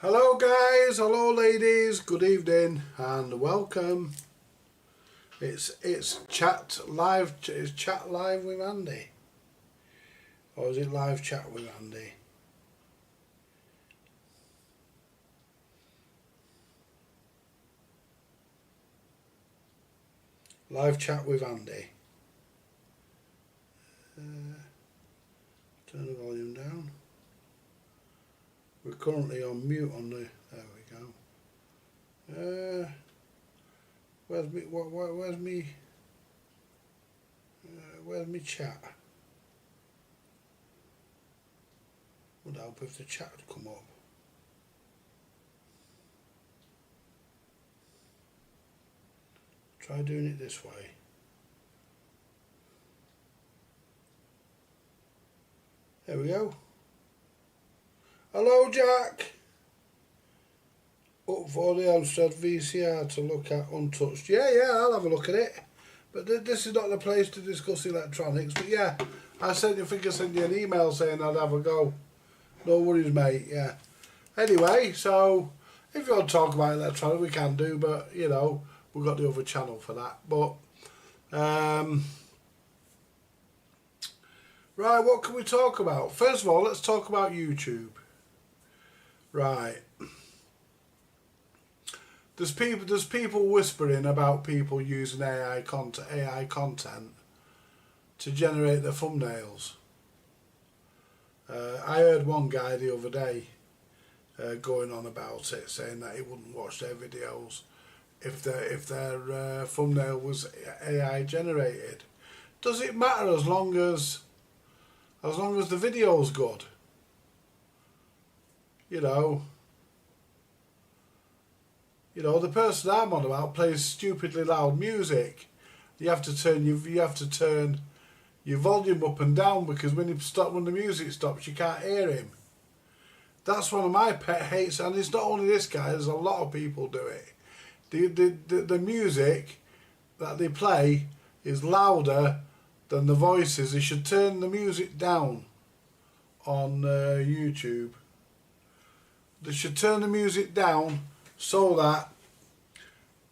Hello guys, hello ladies, good evening and welcome. It's chat live. It's chat live with Andy, or is it live chat with Andy? Live chat with Andy. Turn the volume down. We're currently on mute on the. There we go. Where's me? Where's me? Where's me chat? Would help if the chat had come up. Try doing it this way. There we go. Hello Jack. Up for the Amstrad VCR to look at untouched. Yeah, I'll have a look at it. But this is not the place to discuss electronics. But yeah, I sent you an email saying I'd have a go. No worries, mate. Yeah. Anyway, so if you want to talk about electronics, we can do. But you know, we've got the other channel for that. But right, what can we talk about? First of all, let's talk about YouTube. Right. There's people whispering about people using AI content to generate their thumbnails. I heard one guy the other day going on about it, saying that he wouldn't watch their videos if their thumbnail was AI generated. Does it matter as long as the video's good? You know, the person I'm on about plays stupidly loud music. You have to turn your volume up and down because when the music stops, you can't hear him. That's one of my pet hates, and it's not only this guy. There's a lot of people do it. The music that they play is louder than the voices. They should turn the music down on YouTube. They should turn the music down so that,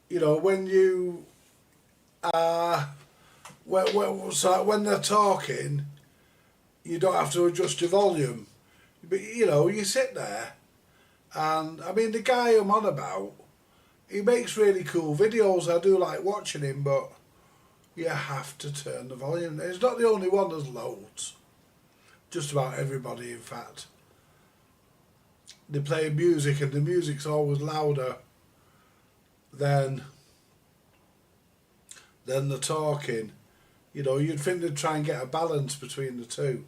you know, when you when they're talking, you don't have to adjust your volume. But you know, you sit there, and I mean, the guy I'm on about, he makes really cool videos. I do like watching him, but you have to turn the volume. He's not the only one. There's loads. Just about everybody, in fact. They play music, and the music's always louder than the talking. You know, you'd think they'd try and get a balance between the two.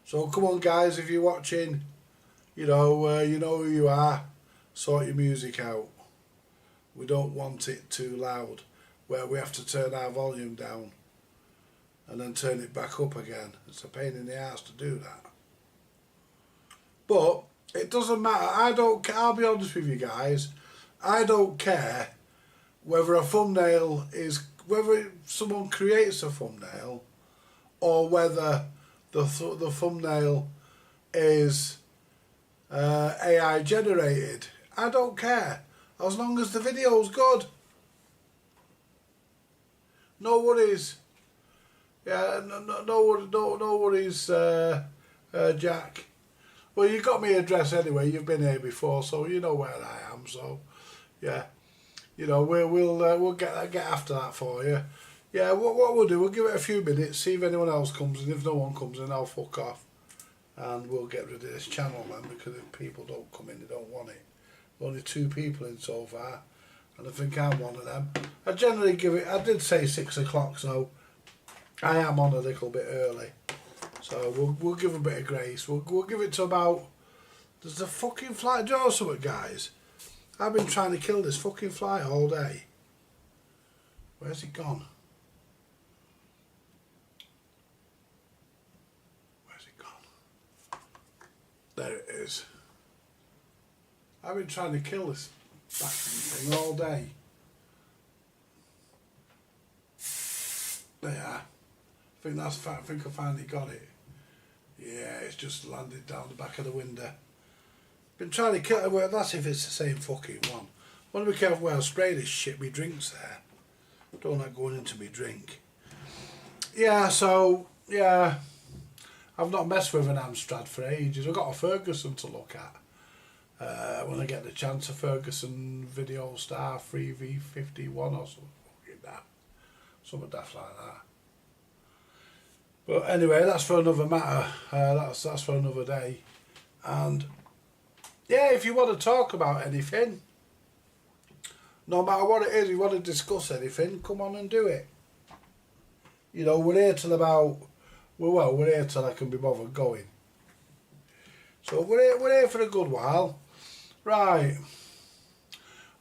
So come on guys, if you're watching, you know who you are, sort your music out. We don't want it too loud where we have to turn our volume down and then turn it back up again. It's a pain in the ass to do that. But it doesn't matter. I'll be honest with you guys. I don't care whether someone creates a thumbnail or whether the thumbnail is AI generated. I don't care, as long as the video's good. No worries. Yeah, no worries, Jack. Well, you got my address anyway. You've been here before, so you know where I am. So, yeah, you know we'll get after that for you. Yeah, what we'll do, we'll give it a few minutes, see if anyone else comes in. If no one comes in, I'll fuck off, and we'll get rid of this channel then, because if people don't come in, they don't want it. Only 2 people in so far, and I think I'm one of them. I generally give it. I did say 6 o'clock, so I am on a little bit early. So we'll give a bit of grace. We'll give it to about. There's a fucking flight. Do you know something, guys? I've been trying to kill this fucking flight all day. Where's it gone? Where's it gone? There it is. I've been trying to kill this fucking thing all day. There. I think I finally got it. Yeah, it's just landed down the back of the window. Been trying to kill it. Well, that's if it's the same fucking one. Want to be careful where I spray this shit. Me drinks there. Don't like going into me drink. Yeah. So yeah, I've not messed with an Amstrad for ages. I've got a Ferguson to look at. When I get the chance, a Ferguson Video Star 3V51 or something like that. Something daft like that. But anyway, that's for another matter. That's for another day. And yeah, if you want to talk about anything, no matter what it is, you want to discuss anything, come on and do it. You know, we're here till about, well, we're here till I can be bothered going. So we're here for a good while. Right.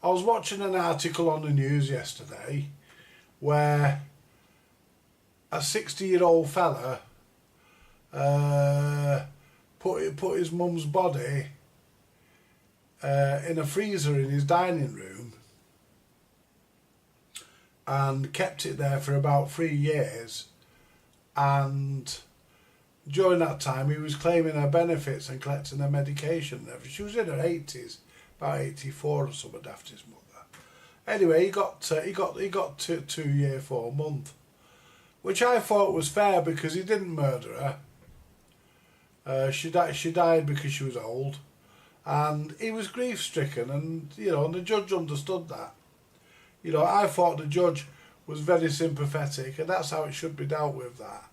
I was watching an article on the news yesterday where a 60-year-old fella put his mum's body in a freezer in his dining room and kept it there for about 3 years, and during that time he was claiming her benefits and collecting her medication. She was in her 80s, about 84 or something after his mother. Anyway, he got 2 year 4 month, which I thought was fair because he didn't murder her. She died because she was old, and he was grief stricken, and you know, and the judge understood that. You know, I thought the judge was very sympathetic, and that's how it should be dealt with. That,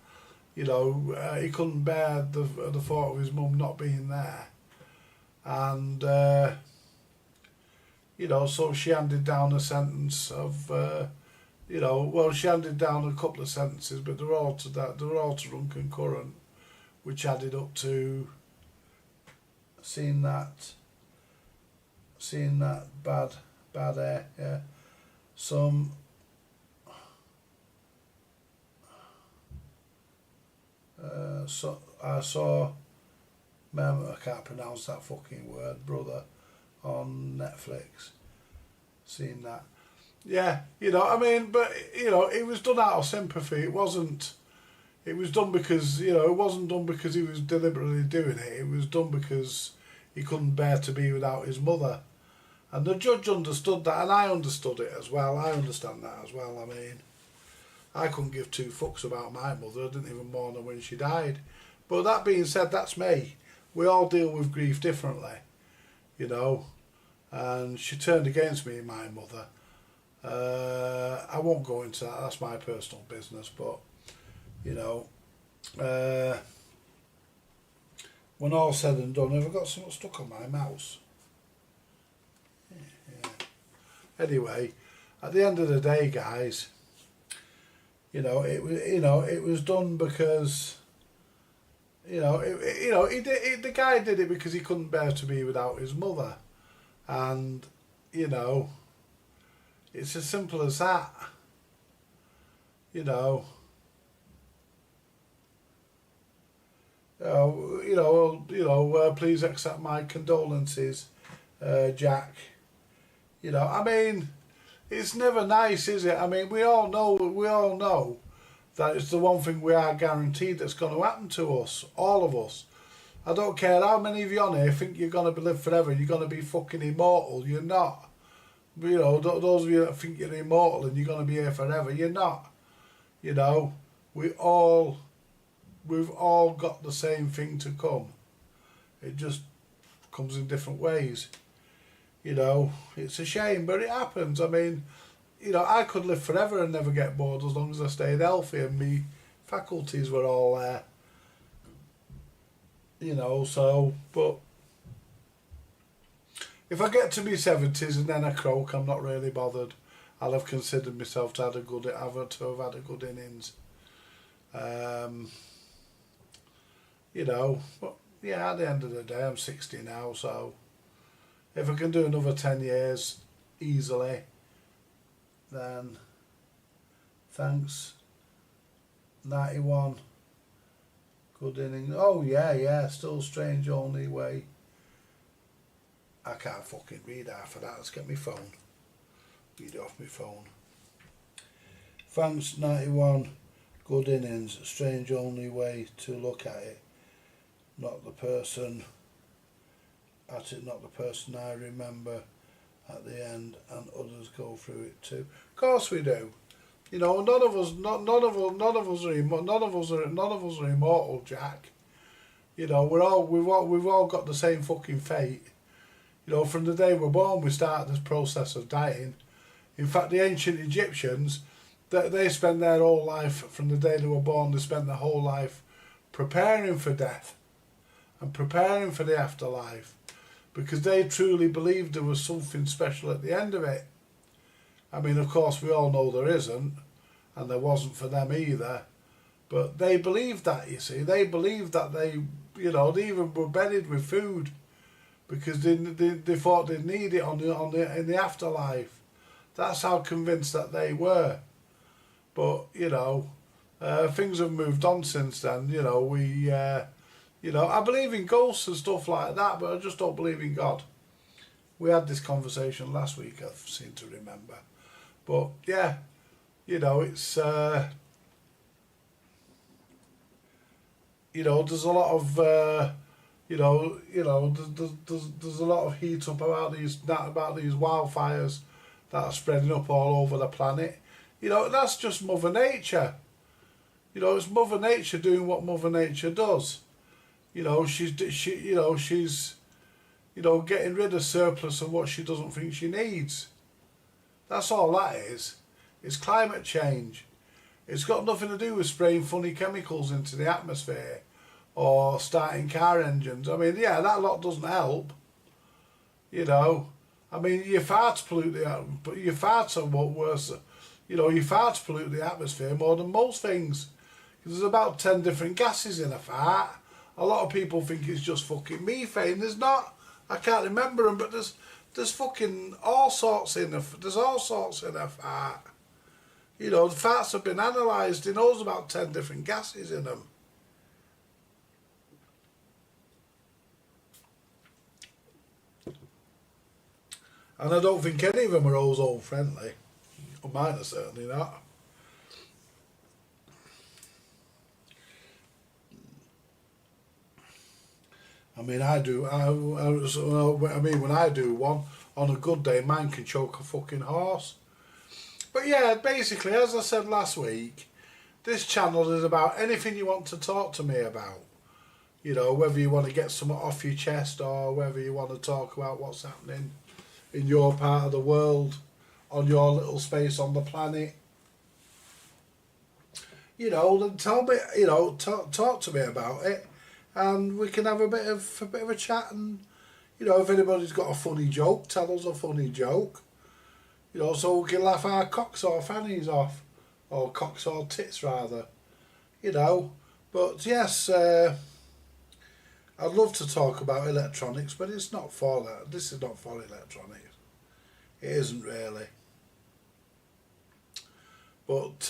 you know, he couldn't bear the thought of his mum not being there, and you know, so she handed down a sentence of, you know, well, she handed down a couple of sentences, but they were all to run concurrent, which added up to seeing that bad air, yeah. Some so I saw, I can't pronounce that fucking word, brother, on Netflix. Seen that. Yeah, you know, I mean, but you know, it was done out of sympathy. It was done because, you know, it wasn't done because he was deliberately doing it. It was done because he couldn't bear to be without his mother. And the judge understood that, and I understood it as well. I understand that as well. I mean, I couldn't give 2 fucks about my mother. I didn't even mourn her when she died. But that being said, that's me. We all deal with grief differently, you know. And she turned against me, my mother. I won't go into that. That's my personal business. But, you know, when all's said and done, have I got something stuck on my mouse? Yeah. Anyway, at the end of the day, guys, it was done because, the guy did it because he couldn't bear to be without his mother, and it's as simple as that. Please accept my condolences, Jack. I mean, it's never nice, is it? I mean, we all know that it's the one thing we are guaranteed that's going to happen to us, all of us. I don't care how many of you on here think you're going to live forever, you're going to be fucking immortal. You're not. Those of you that think you're immortal and you're going to be here forever, you're not. We've all got the same thing to come. It just comes in different ways. It's a shame, but it happens. I mean, I could live forever and never get bored as long as I stayed healthy and my faculties were all there. But if I get to my 70s and then I croak, I'm not really bothered. I'll have considered myself to have had a good innings. But yeah, at the end of the day, I'm 60 now, so if I can do another 10 years easily, then thanks. 91, good inning. Oh yeah, still strange only way. I can't fucking read half of that. Let's get my phone. Read it off my phone. Thanks, 91, good innings. Strange only way to look at it. Not the person at it, not the person I remember at the end, and others go through it too. Of course we do. You know, none of us are immortal, Jack. You know, we've all got the same fucking fate. You know, from the day we're born, we start this process of dying. In fact, the ancient Egyptians, they spent their whole life, from the day they were born, they spent their whole life preparing for death and preparing for the afterlife, because they truly believed there was something special at the end of it. I mean, of course, we all know there isn't, and there wasn't for them either. But they believed that, you see. They believed that they even were buried with food, because they thought they'd need it in the afterlife. That's how convinced that they were. But things have moved on since then. I believe in ghosts and stuff like that, but I just don't believe in God. We had this conversation last week, I seem to remember. But yeah, it's there's a lot of there's a lot of heat up about these wildfires that are spreading up all over the planet. That's just Mother Nature. It's Mother Nature doing what Mother Nature does. She's getting rid of surplus of what she doesn't think she needs. That's all that is. It's climate change. It's got nothing to do with spraying funny chemicals into the atmosphere or starting car engines. I mean, yeah, that lot doesn't help. I mean, your farts pollute but your farts are what worse. Your farts pollute the atmosphere more than most things. There's about 10 different gases in a fart. A lot of people think it's just fucking methane. There's not. I can't remember them, but there's fucking all sorts in there's all sorts in a fart. The farts have been analysed. He knows about 10 different gases in them. And I don't think any of them are ozone friendly. Well, mine are certainly not. I mean, I do. I mean, when I do one, on a good day, mine can choke a fucking horse. But yeah, basically, as I said last week, this channel is about anything you want to talk to me about. Whether you want to get something off your chest or whether you want to talk about what's happening in your part of the world, on your little space on the planet. Then tell me, talk to me about it. And we can have a bit of a chat, and if anybody's got a funny joke, tell us a funny joke. So we can laugh our cocks or fannies off, or cocks or tits rather. But yes, I'd love to talk about electronics, but it's not for that. This is not for electronics. It isn't really. But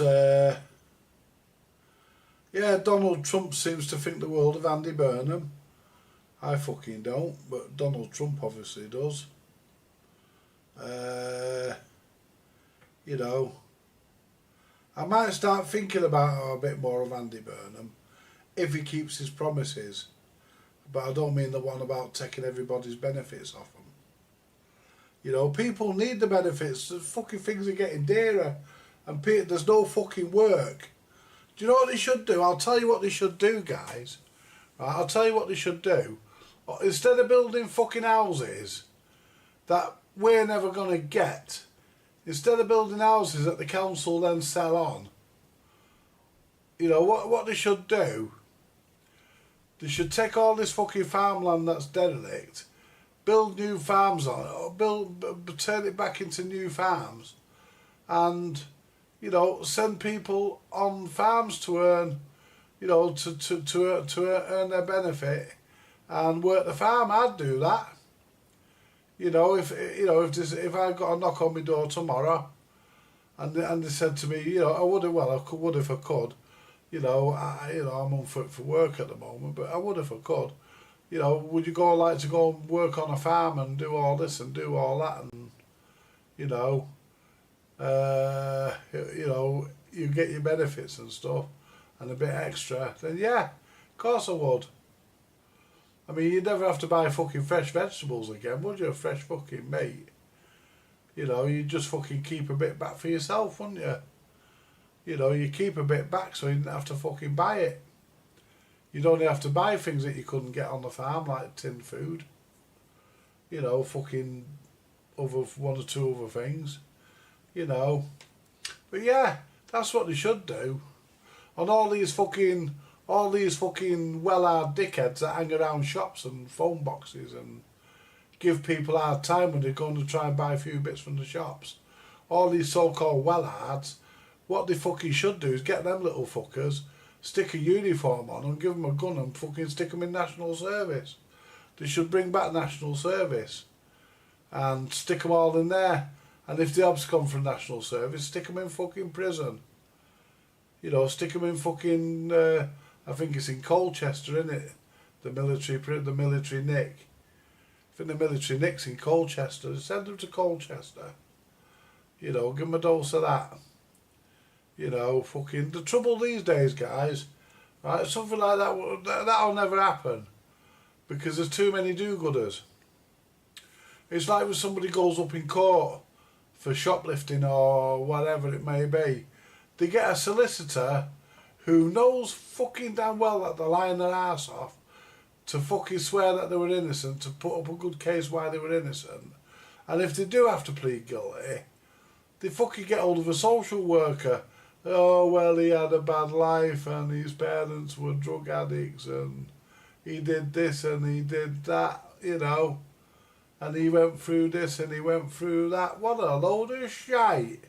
yeah, Donald Trump seems to think the world of Andy Burnham. I fucking don't, but Donald Trump obviously does. I might start thinking about a bit more of Andy Burnham if he keeps his promises. But I don't mean the one about taking everybody's benefits off them. People need the benefits. The fucking things are getting dearer, and there's no fucking work. Do you know what they should do? I'll tell you what they should do, guys. Right, I'll tell you what they should do. Instead of building fucking houses that we're never going to get, instead of building houses that the council then sell on, what they should do, they should take all this fucking farmland that's derelict, build new farms on it, or turn it back into new farms, and send people on farms to earn, to earn their benefit and work the farm. I'd do that. If I got a knock on my door tomorrow, and they said to me, I would if I could. I'm unfit for work at the moment, but I would if I could. Would you like to go and work on a farm and do all this and do all that, and you get your benefits and stuff and a bit extra, then yeah, of course I would. I mean, you'd never have to buy fucking fresh vegetables again, would you? Fresh fucking meat. You know, you'd just fucking keep a bit back for yourself, wouldn't you? You know, you keep a bit back so you didn't have to fucking buy it. You'd only have to buy things that you couldn't get on the farm, like tinned food. You know, fucking other one or two other things. You know. But yeah, that's what they should do. And all these fucking well-hard dickheads that hang around shops and phone boxes and give people a hard time when they're going to try and buy a few bits from the shops. All these so-called well-hards, what they fucking should do is get them little fuckers, stick a uniform on and give them a gun and fucking stick them in national service. They should bring back national service and stick them all in there. And if the obs come from national service, stick them in fucking prison. You know, stick them in fucking, I think it's in Colchester, isn't it? The military nick. I think the military nick's in Colchester. Send them to Colchester. You know, give them a dose of that. You know, fucking, the trouble these days, guys, right, something like that'll never happen. Because there's too many do-gooders. It's like when somebody goes up in court for shoplifting or whatever it may be. They get a solicitor who knows fucking damn well that they're lying their arse off to fucking swear that they were innocent, to put up a good case why they were innocent. And if they do have to plead guilty, they fucking get hold of a social worker. Oh, well, he had a bad life and his parents were drug addicts and he did this and he did that, you know. And he went through this and he went through that. What a load of shite.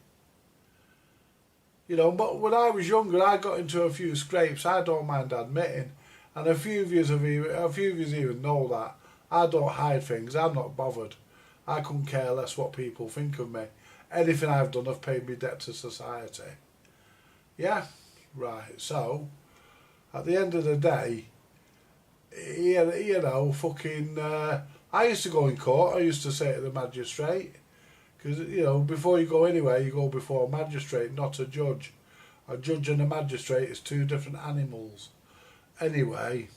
You know, but when I was younger, I got into a few scrapes, I don't mind admitting. And a few of you even know that. I don't hide things, I'm not bothered. I couldn't care less what people think of me. Anything I've done, I've paid me debt to society. Yeah, right, so, at the end of the day, you know, fucking, I used to go in court, I used to say to the magistrate, because, you know, before you go anywhere, you go before a magistrate, not a judge. A judge and a magistrate is two different animals. Anyway,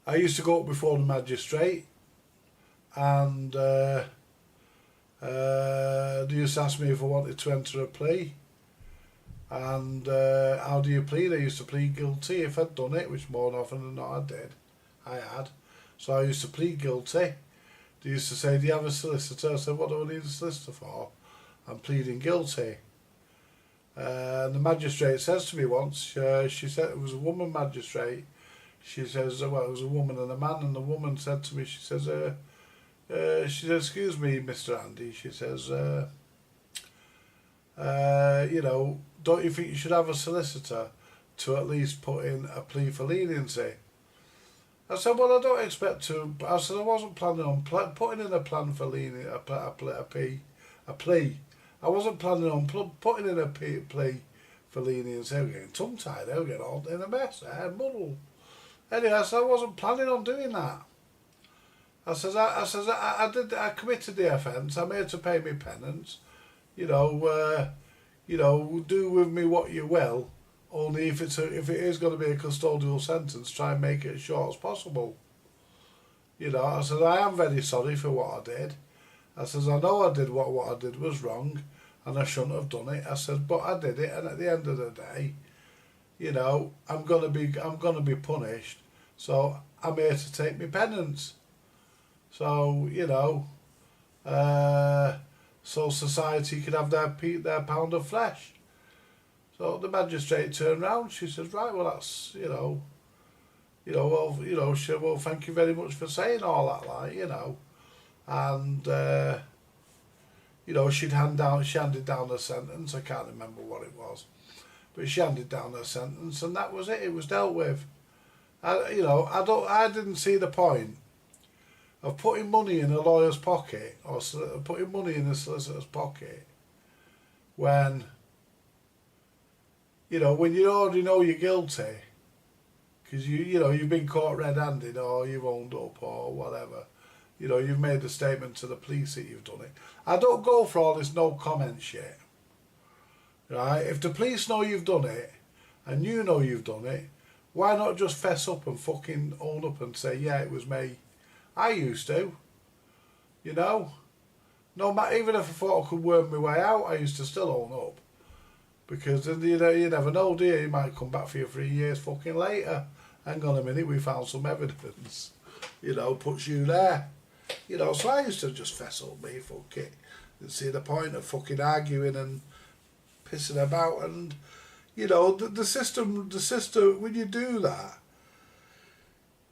I used to go up before the magistrate, and they used to ask me if I wanted to enter a plea. And how do you plead? I used to plead guilty if I'd done it, which more often than not I did. I had. So I used to plead guilty. They used to say, do you have a solicitor? I said, what do I need a solicitor for? I'm pleading guilty. And the magistrate says to me once, she said, it was a woman magistrate, she says, well, it was a woman and a man, and the woman said to me, she says, excuse me, Mr. Andy, she says, you know, don't you think you should have a solicitor to at least put in a plea for leniency? I said, well, I don't expect to. I said, I wasn't planning on putting in a plan for leniency, a plea. I wasn't planning on putting in a plea for leniency. I was getting tongue-tied, I was getting all in a mess, I had muddle. Anyway, I said, I wasn't planning on doing that. I committed the offence, I'm here to pay me penance. You know, do with me what you will. Only if it is going to be a custodial sentence, try and make it as short as possible. You know, I said, I am very sorry for what I did. I says, I know I did what I did was wrong, and I shouldn't have done it. I said, but I did it, and at the end of the day, you know, I'm gonna be punished. So I'm here to take my penance. So you know, so society could have their pound of flesh. So the magistrate turned round. She says, right, well that's well, thank you very much for saying all that, like, you know, and you know, she handed down a sentence. I can't remember what it was, but she handed down a sentence, and that was it. It was dealt with. I didn't see the point of putting money in a lawyer's pocket or putting money in a solicitor's pocket when, you know, when you already know you're guilty, because you've been caught red-handed or you've owned up or whatever. You know, you've made a statement to the police that you've done it. I don't go for all this no comment shit. Right? If the police know you've done it and you know you've done it, Why not just fess up and fucking own up and say, yeah, it was me? I used to, you know. No matter, even if I thought I could worm my way out, I used to still own up. Because you know, you never know, do you? He might come back for you 3 years fucking later. Hang on a minute, we found some evidence. You know, puts you there. You know, so I used to just fess up me, fuck it. And see the point of fucking arguing and pissing about. And, you know, the system, when you do that,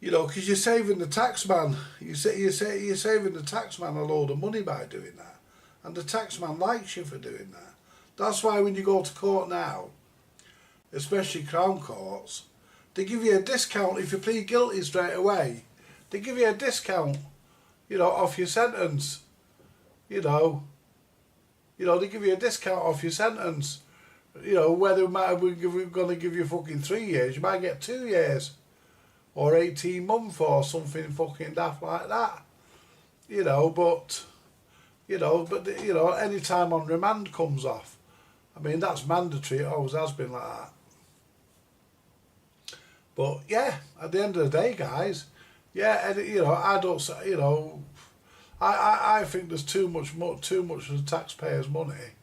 you know, because you're saving the taxman, you're saving the taxman a load of money by doing that. And the taxman likes you for doing that. That's why when you go to court now, especially Crown Courts, they give you a discount if you plead guilty straight away. They give you a discount, you know, off your sentence. You know, they give you a discount off your sentence. You know, whether we're going to give you fucking 3 years, you might get 2 years. Or 18 months or something fucking daft like that. You know, but any time on remand comes off. I mean, that's mandatory, it always has been like that. But yeah, at the end of the day, guys, yeah, you know, I don't, you know, I think there's too much of the taxpayers' money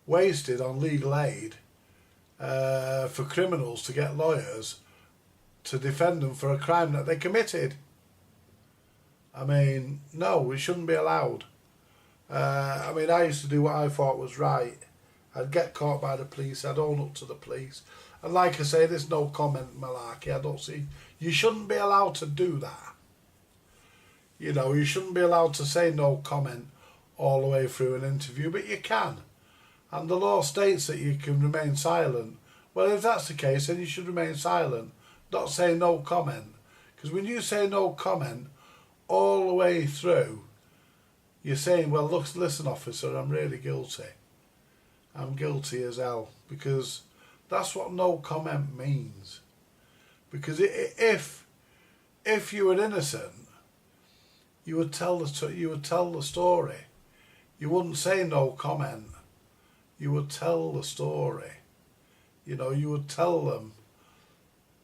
wasted on legal aid for criminals to get lawyers to defend them for a crime that they committed. I mean, no, we shouldn't be allowed. I mean, I used to do what I thought was right. I'd get caught by the police, I'd own up to the police. And like I say, there's no comment malarkey. I don't see... You shouldn't be allowed to do that. You know, you shouldn't be allowed to say no comment all the way through an interview, but you can. And the law states that you can remain silent. Well, if that's the case, then you should remain silent. Not say no comment. Because when you say no comment all the way through, you're saying, well, look, listen, officer, I'm really guilty. I'm guilty as hell. Because that's what no comment means. Because if you were innocent, you would tell the story. You wouldn't say no comment. You would tell the story. You know, you would tell them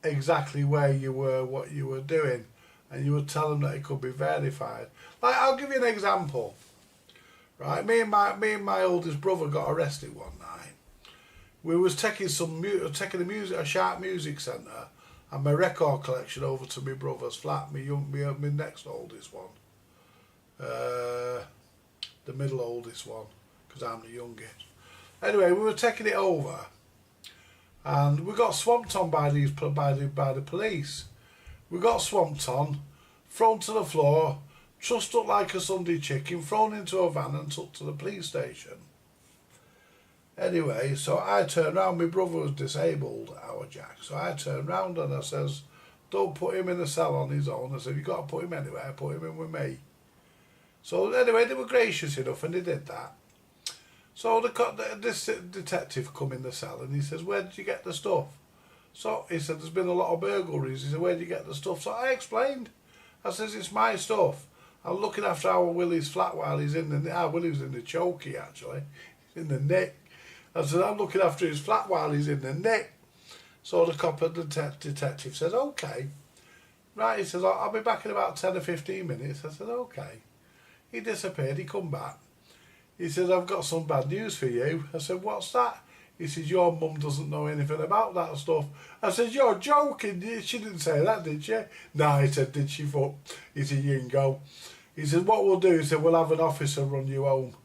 exactly where you were, what you were doing, and you would tell them that it could be verified. Like, I'll give you an example. Right, me and my oldest brother got arrested one night. We was taking a Sharp Music Centre and my record collection over to my brother's flat, my next oldest one, the middle oldest one, because I'm the youngest. Anyway, we were taking it over. And we got swamped on by the police. We got swamped on, thrown to the floor, trussed up like a Sunday chicken, thrown into a van and took to the police station. Anyway, so I turned round, my brother was disabled, our Jack, so I turned round and I says, don't put him in a cell on his own. I said, you've got to put him anywhere, put him in with me. So anyway, they were gracious enough and they did that. So this detective come in the cell and he says, where did you get the stuff? So he said, there's been a lot of burglaries. He said, where did you get the stuff? So I explained. I says, it's my stuff. I'm looking after our Willie's flat while he's in our Willie was in the chokey actually, in the nick. I said, I'm looking after his flat while he's in the nick. So the detective says, okay. Right, he says, I'll be back in about 10 or 15 minutes. I said, okay. He disappeared, he come back. He said, I've got some bad news for you. I said, what's that? He says, your mum doesn't know anything about that stuff. I said, you're joking. She didn't say that, did she? No, he said, did she? Fuck? He said, you can go. He said, what we'll do, he said, we'll have an officer run you home.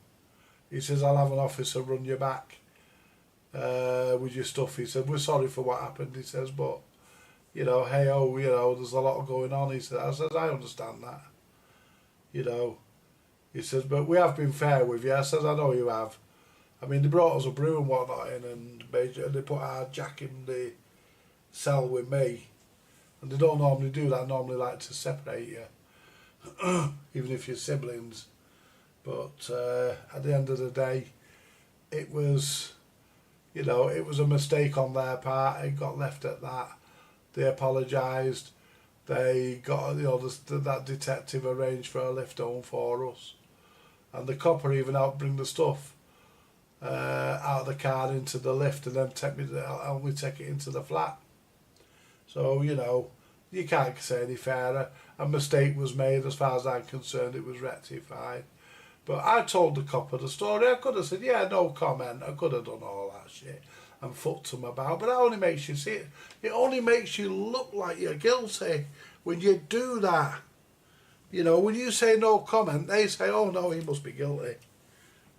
He says, I'll have an officer run you back with your stuff. He said, we're sorry for what happened. He says, but, you know, hey, oh, you know, there's a lot going on. He said, I understand that. You know. He says, but we have been fair with you. I says, I know you have. I mean, they brought us a brew and whatnot in and they put our Jack in the cell with me. And they don't normally do that, normally like to separate you, even if you're siblings. But at the end of the day, it was, you know, it was a mistake on their part. It got left at that. They apologised. They got, you know, that detective arranged for a lift home for us. And the copper even helped bring the stuff out of the car into the lift and then help me take it into the flat. So, you know, you can't say any fairer. A mistake was made, as far as I'm concerned, it was rectified. But I told the copper the story. I could have said, yeah, no comment. I could have done all that shit and fucked him about. But that only makes you see it. It only makes you look like you're guilty when you do that. You know, when you say no comment, they say, oh no, he must be guilty.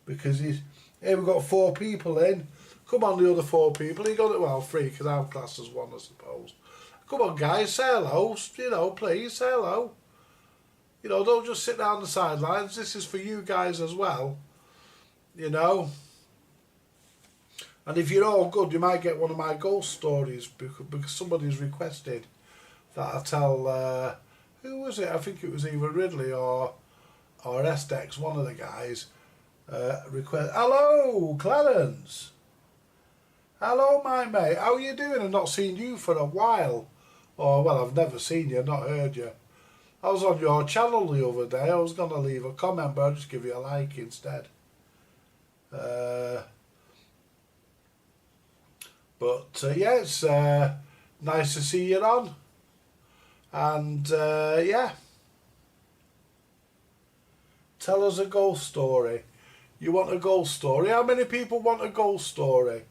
Because he's, here we've got 4 people in. Come on, the other 4 people. He got it, well, 3, because I'm classed as 1, I suppose. Come on, guys, say hello. You know, please, say hello. You know, don't just sit down the sidelines. This is for you guys as well. You know. And if you're all good, you might get one of my ghost stories because somebody's requested that I tell, who was it? I think it was either Ridley or SDEX, one of the guys, request. Hello, Clarence. Hello, my mate. How are you doing? I've not seen you for a while. Oh, well, I've never seen you, not heard you. I was on your channel the other day. I was going to leave a comment, but I'll just give you a like instead. Yeah, it's nice to see you on. And, yeah. Tell us a ghost story. You want a ghost story? How many people want a ghost story?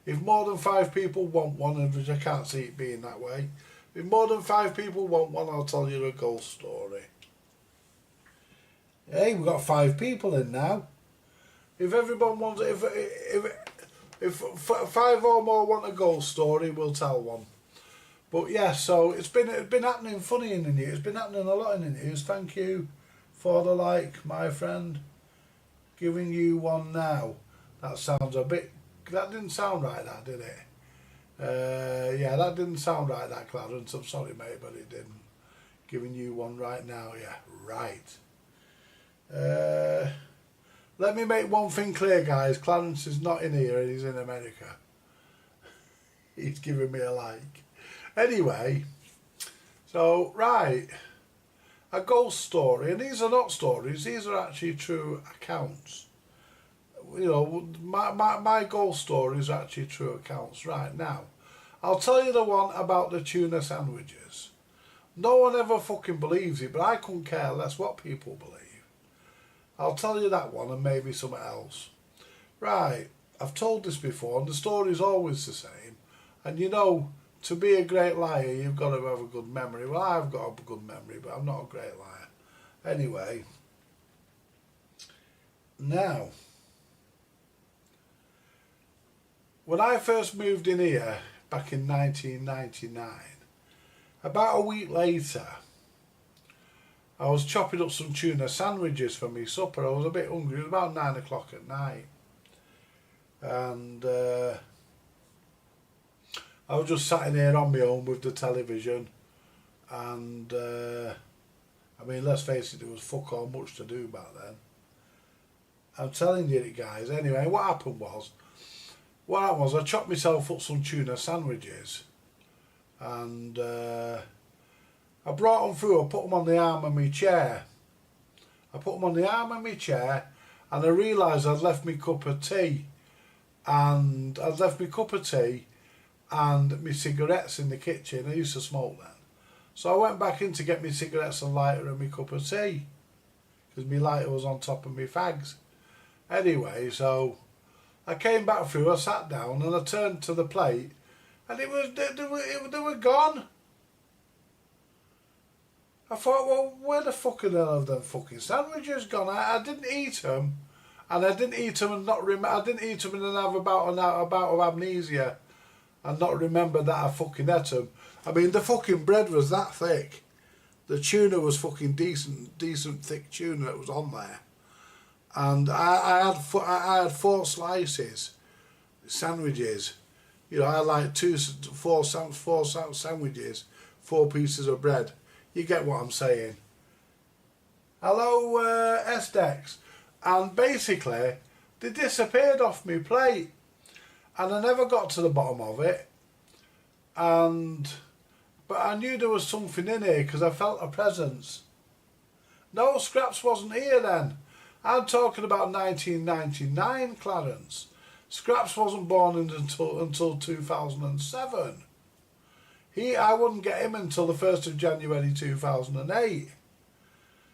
If more than 5 people want one, and I can't see it being that way. If more than 5 people want one, I'll tell you a ghost story. Hey, we've got 5 people in now. If everyone wants, if 5 or more want a ghost story, we'll tell one. But yeah, so it's been happening funny in the news. It's been happening a lot in the news. Thank you for the like, my friend. Giving you one now. That sounds a bit. That didn't sound right, that did it? Yeah, that didn't sound right, that, Clarence. I'm sorry, mate, but it didn't. Giving you one right now, yeah, right. Let me make one thing clear, guys. Clarence is not in here, he's in America. He's giving me a like. Anyway, so, right. A ghost story, and these are not stories, these are actually true accounts. You know, my ghost stories are actually true accounts. Right, now, I'll tell you the one about the tuna sandwiches. No one ever fucking believes it, but I couldn't care less what people believe. I'll tell you that one and maybe something else. Right, I've told this before, and the story's always the same. And you know, to be a great liar, you've got to have a good memory. Well, I've got a good memory, but I'm not a great liar. Anyway, now, when I first moved in here back in 1999, about a week later, I was chopping up some tuna sandwiches for me supper. I was a bit hungry. It was about 9 o'clock at night. And I was just sat in here on my own with the television. And, I mean, let's face it, there was fuck all much to do back then. I'm telling you it, guys. Anyway, what happened was I chopped myself up some tuna sandwiches. And I brought them through. I put them on the arm of my chair. And I realised I'd left my cup of tea. And my cigarettes in the kitchen. I used to smoke then. So I went back in to get my cigarettes and lighter and my cup of tea. Because my lighter was on top of my fags. Anyway, so I came back through, I sat down and I turned to the plate. And they were gone. I thought, well, where the fucking hell have them fucking sandwiches gone? I didn't eat them. And I didn't eat them and not I didn't eat them and then have a bout of amnesia. And not remember that I fucking ate them. I mean, the fucking bread was that thick. The tuna was fucking decent thick tuna that was on there. And I had 4 slices, sandwiches. You know, I like 4 sandwiches, 4 pieces of bread. You get what I'm saying. Hello, SDEX. And basically, they disappeared off my plate. And I never got to the bottom of it. But I knew there was something in here because I felt a presence. No, Scraps wasn't here then. I'm talking about 1999, Clarence. Scraps wasn't born until 2007. I wouldn't get him until the 1st of January 2008.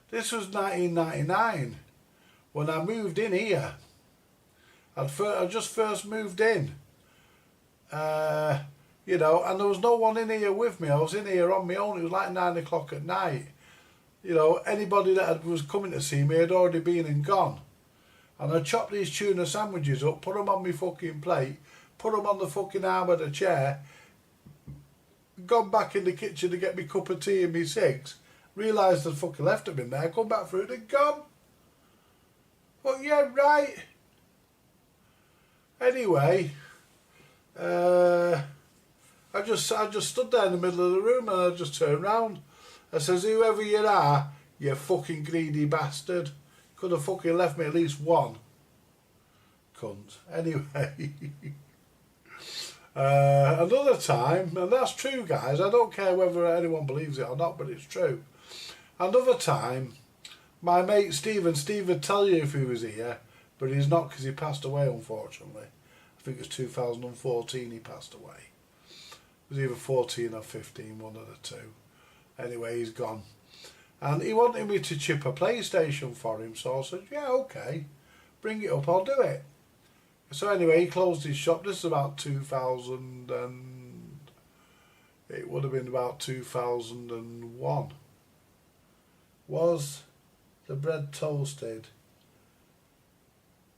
This was 1999 when I moved in here. I just first moved in. You know, and there was no one in here with me. I was in here on my own. It was like 9 o'clock at night. You know, anybody that was coming to see me had already been and gone. And I chopped these tuna sandwiches up, put them on my fucking plate, put them on the fucking arm of the chair, gone back in the kitchen to get me cup of tea and me cigs, realised I'd fucking left them in there, come back through it and gone. Well, yeah, right. Anyway, I just stood there in the middle of the room and I just turned round. I says, whoever you are, you fucking greedy bastard. Could have fucking left me at least one. Cunt. Anyway. Another time, and that's true, guys. I don't care whether anyone believes it or not, but it's true. Another time, my mate Steve would tell you if he was here, but he's not because he passed away, unfortunately. I think it was 2014 he passed away. It was either 14 or 15, one of the two. Anyway, he's gone. And he wanted me to chip a PlayStation for him, so I said, yeah, okay, bring it up, I'll do it. So anyway, he closed his shop. This is about 2000 and... It would have been about 2001. Was the bread toasted?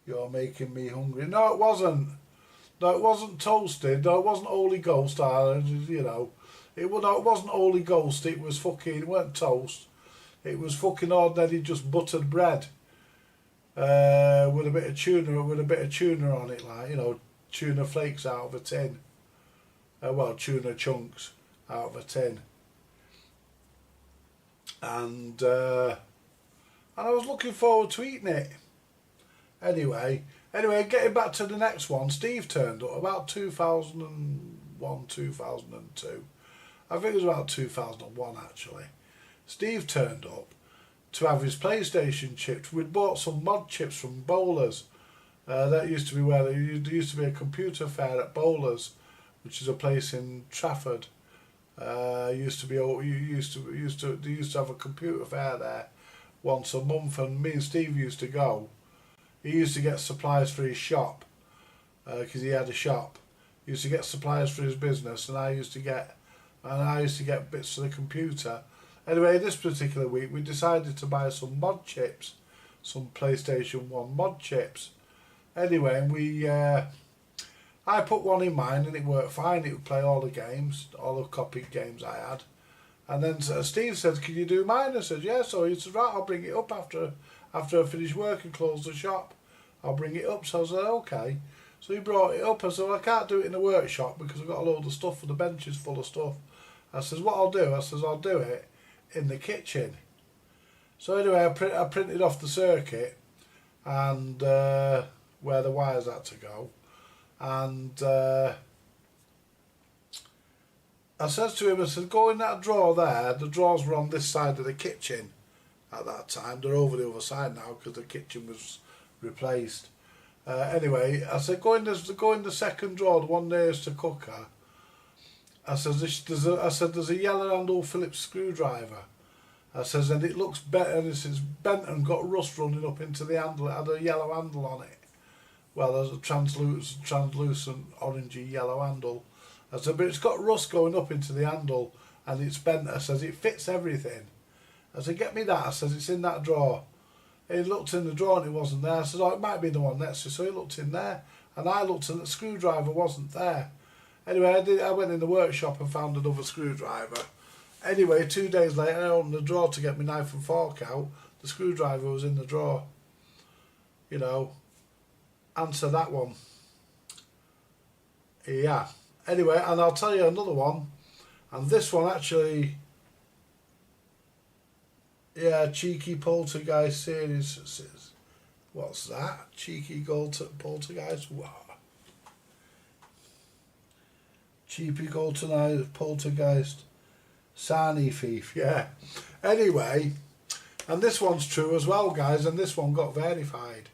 You're making me hungry. No, it wasn't. No, it wasn't toasted. No, it wasn't Holy Ghost, you know. It wasn't Holy Ghost. It was fucking... It weren't toast. It was fucking ordinary, just buttered bread. With a bit of tuna on it, like, you know, tuna flakes out of a tin. Well, tuna chunks out of a tin. And I was looking forward to eating it. Anyway, getting back to the next one, Steve turned up about 2001, 2002. I think it was about 2001 actually. Steve turned up to have his PlayStation chips. We'd bought some mod chips from Bowlers. That used to be where there used to be a computer fair at Bowlers, which is a place in Trafford. They used to have a computer fair there once a month, and me and Steve used to go. He used to get supplies for his shop because he had a shop. He used to get supplies for his business, and I used to get bits for the computer. Anyway, this particular week we decided to buy some mod chips, some PlayStation 1 mod chips. Anyway, and I put one in mine and it worked fine. It would play all the games, all the copied games I had. And then Steve said, can you do mine? I said, yeah. So he said, right, I'll bring it up after I finish work and close the shop. I'll bring it up. So I said, okay. So he brought it up. I said, well, I can't do it in the workshop because I've got a load of stuff and the bench is full of stuff. I says, what I'll do, I'll do it in the kitchen. So anyway, I printed off the circuit and where the wires had to go, and I said to him, I said, go in that drawer there. The drawers were on this side of the kitchen at that time. They're over the other side now because the kitchen was replaced. Anyway, I said, go in the second drawer, the one nearest to cooker. I said, there's a yellow handle Phillips screwdriver. I says, and it looks better, and it's bent and got rust running up into the handle. It had a yellow handle on it. Well, there's a translucent orangey yellow handle. I said, but it's got rust going up into the handle and it's bent. I says, it fits everything. I said, get me that. I says, it's in that drawer. He looked in the drawer and it wasn't there. I said, oh, it might be the one next to. So he looked in there and I looked and the screwdriver wasn't there. Anyway, I went in the workshop and found another screwdriver. Anyway, 2 days later, I opened the drawer to get my knife and fork out. The screwdriver was in the drawer. You know, answer that one. Yeah. Anyway, and I'll tell you another one. And this one actually, yeah, Cheeky Poltergeist series. What's that? Cheeky Poltergeist? Wow. Cheeky Poltergeist. Sarnie Thief, yeah. Anyway, and this one's true as well, guys, and this one got verified.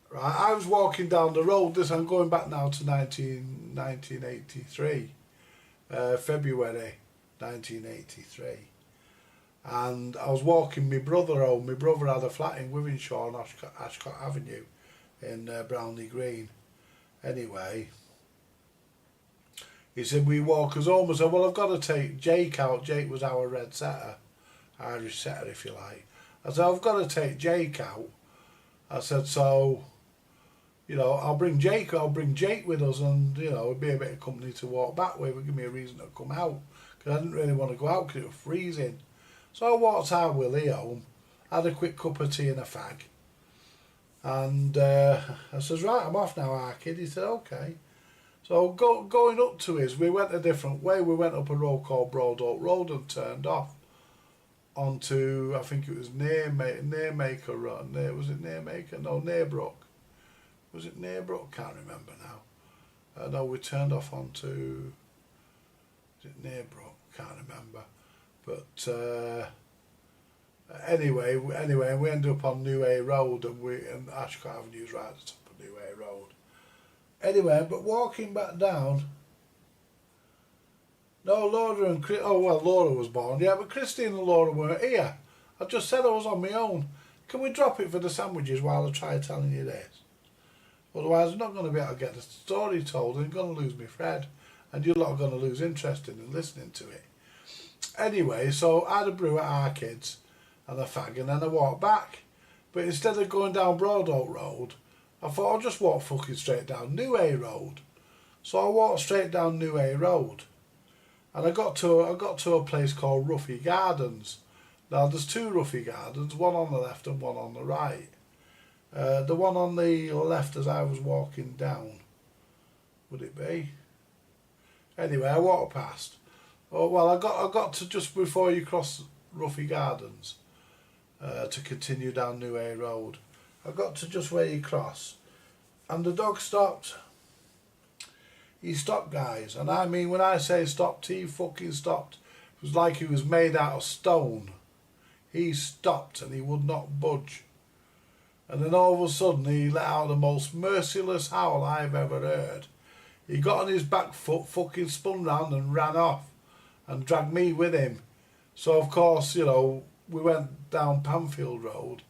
Right, I was walking down the road, I'm going back now to 1983. February 1983. And I was walking my brother home. My brother had a flat in Wivenshaw on Ashcott Avenue in Brownlee Green. Anyway, he said, we walk us home. I said, well, I've got to take Jake out. Jake was our red setter, Irish setter, if you like. I said, I've got to take Jake out. I said, so, you know, I'll bring Jake with us, and, you know, it'd be a bit of company to walk back with. It'd give me a reason to come out, because I didn't really want to go out because it was freezing. So I walked our Willie home, had a quick cup of tea and a fag, and I says, right, I'm off now, our kid. He said, okay. So going up to his, we went a different way. We went up a road called Broad Oak Road and turned off onto, I think it was Nearmaker Road. Was it Nearmaker? No, Nearbrook. Was it Nearbrook? Can't remember now. No, we turned off onto, is it Nearbrook? Can't remember. But anyway, we ended up on New A Road, and Ashcott Avenue's right at the top of New A Road. Anyway, but walking back down, no, Laura and Laura was born, yeah, but Christine and Laura weren't here. I just said I was on my own. Can we drop it for the sandwiches while I try telling you this? Otherwise, I'm not going to be able to get the story told, and I'm going to lose my thread, and you lot are going to lose interest in listening to it. Anyway, so I had a brew at our kids and a fag, and then I walked back. But instead of going down Broad Oak Road, I thought I'll just walk fucking straight down New A Road. So I walked straight down New A Road, and I got to a place called Ruffy Gardens. Now there's two Ruffy Gardens, one on the left and one on the right. The one on the left, as I was walking down, would it be? Anyway, I walked past. Oh well, I got to just before you cross Ruffy Gardens to continue down New A Road. I got to just where you cross, and the dog stopped. He stopped, guys, and I mean when I say stopped, he fucking stopped. It was like he was made out of stone. He stopped and he would not budge. And then all of a sudden he let out the most merciless howl I've ever heard. He got on his back foot, fucking spun round and ran off, and dragged me with him. So of course, you know, we went down Panfield Road,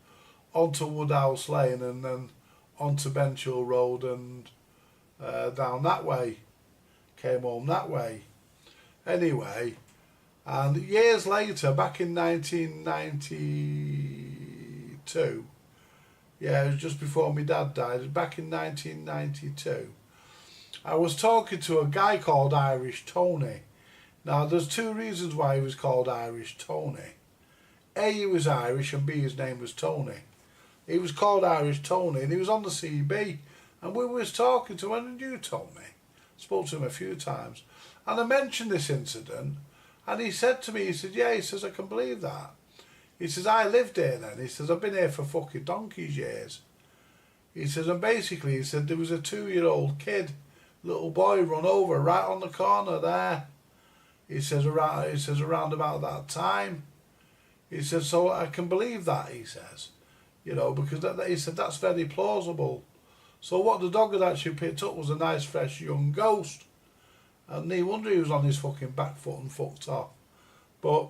onto Woodhouse Lane, and then onto Benchill Road, and down that way. Came home that way. Anyway, and years later, back in 1992, yeah, it was just before my dad died, back in 1992, I was talking to a guy called Irish Tony. Now, there's two reasons why he was called Irish Tony. A, he was Irish, and B, his name was Tony. He was called Irish Tony, and he was on the CB, and we was talking to him, and you told me. Spoke to him a few times. And I mentioned this incident, and he said to me, he said, yeah, he says, I can believe that. He says, I lived here then. He says, I've been here for fucking donkey's years. He says, and basically, he said, there was a 2-year-old kid, little boy, run over right on the corner there. He says, around about that time. He says, so I can believe that, he says. You know, because he said, that's very plausible. So what the dog had actually picked up was a nice, fresh, young ghost. And no wonder he was on his fucking back foot and fucked off. But,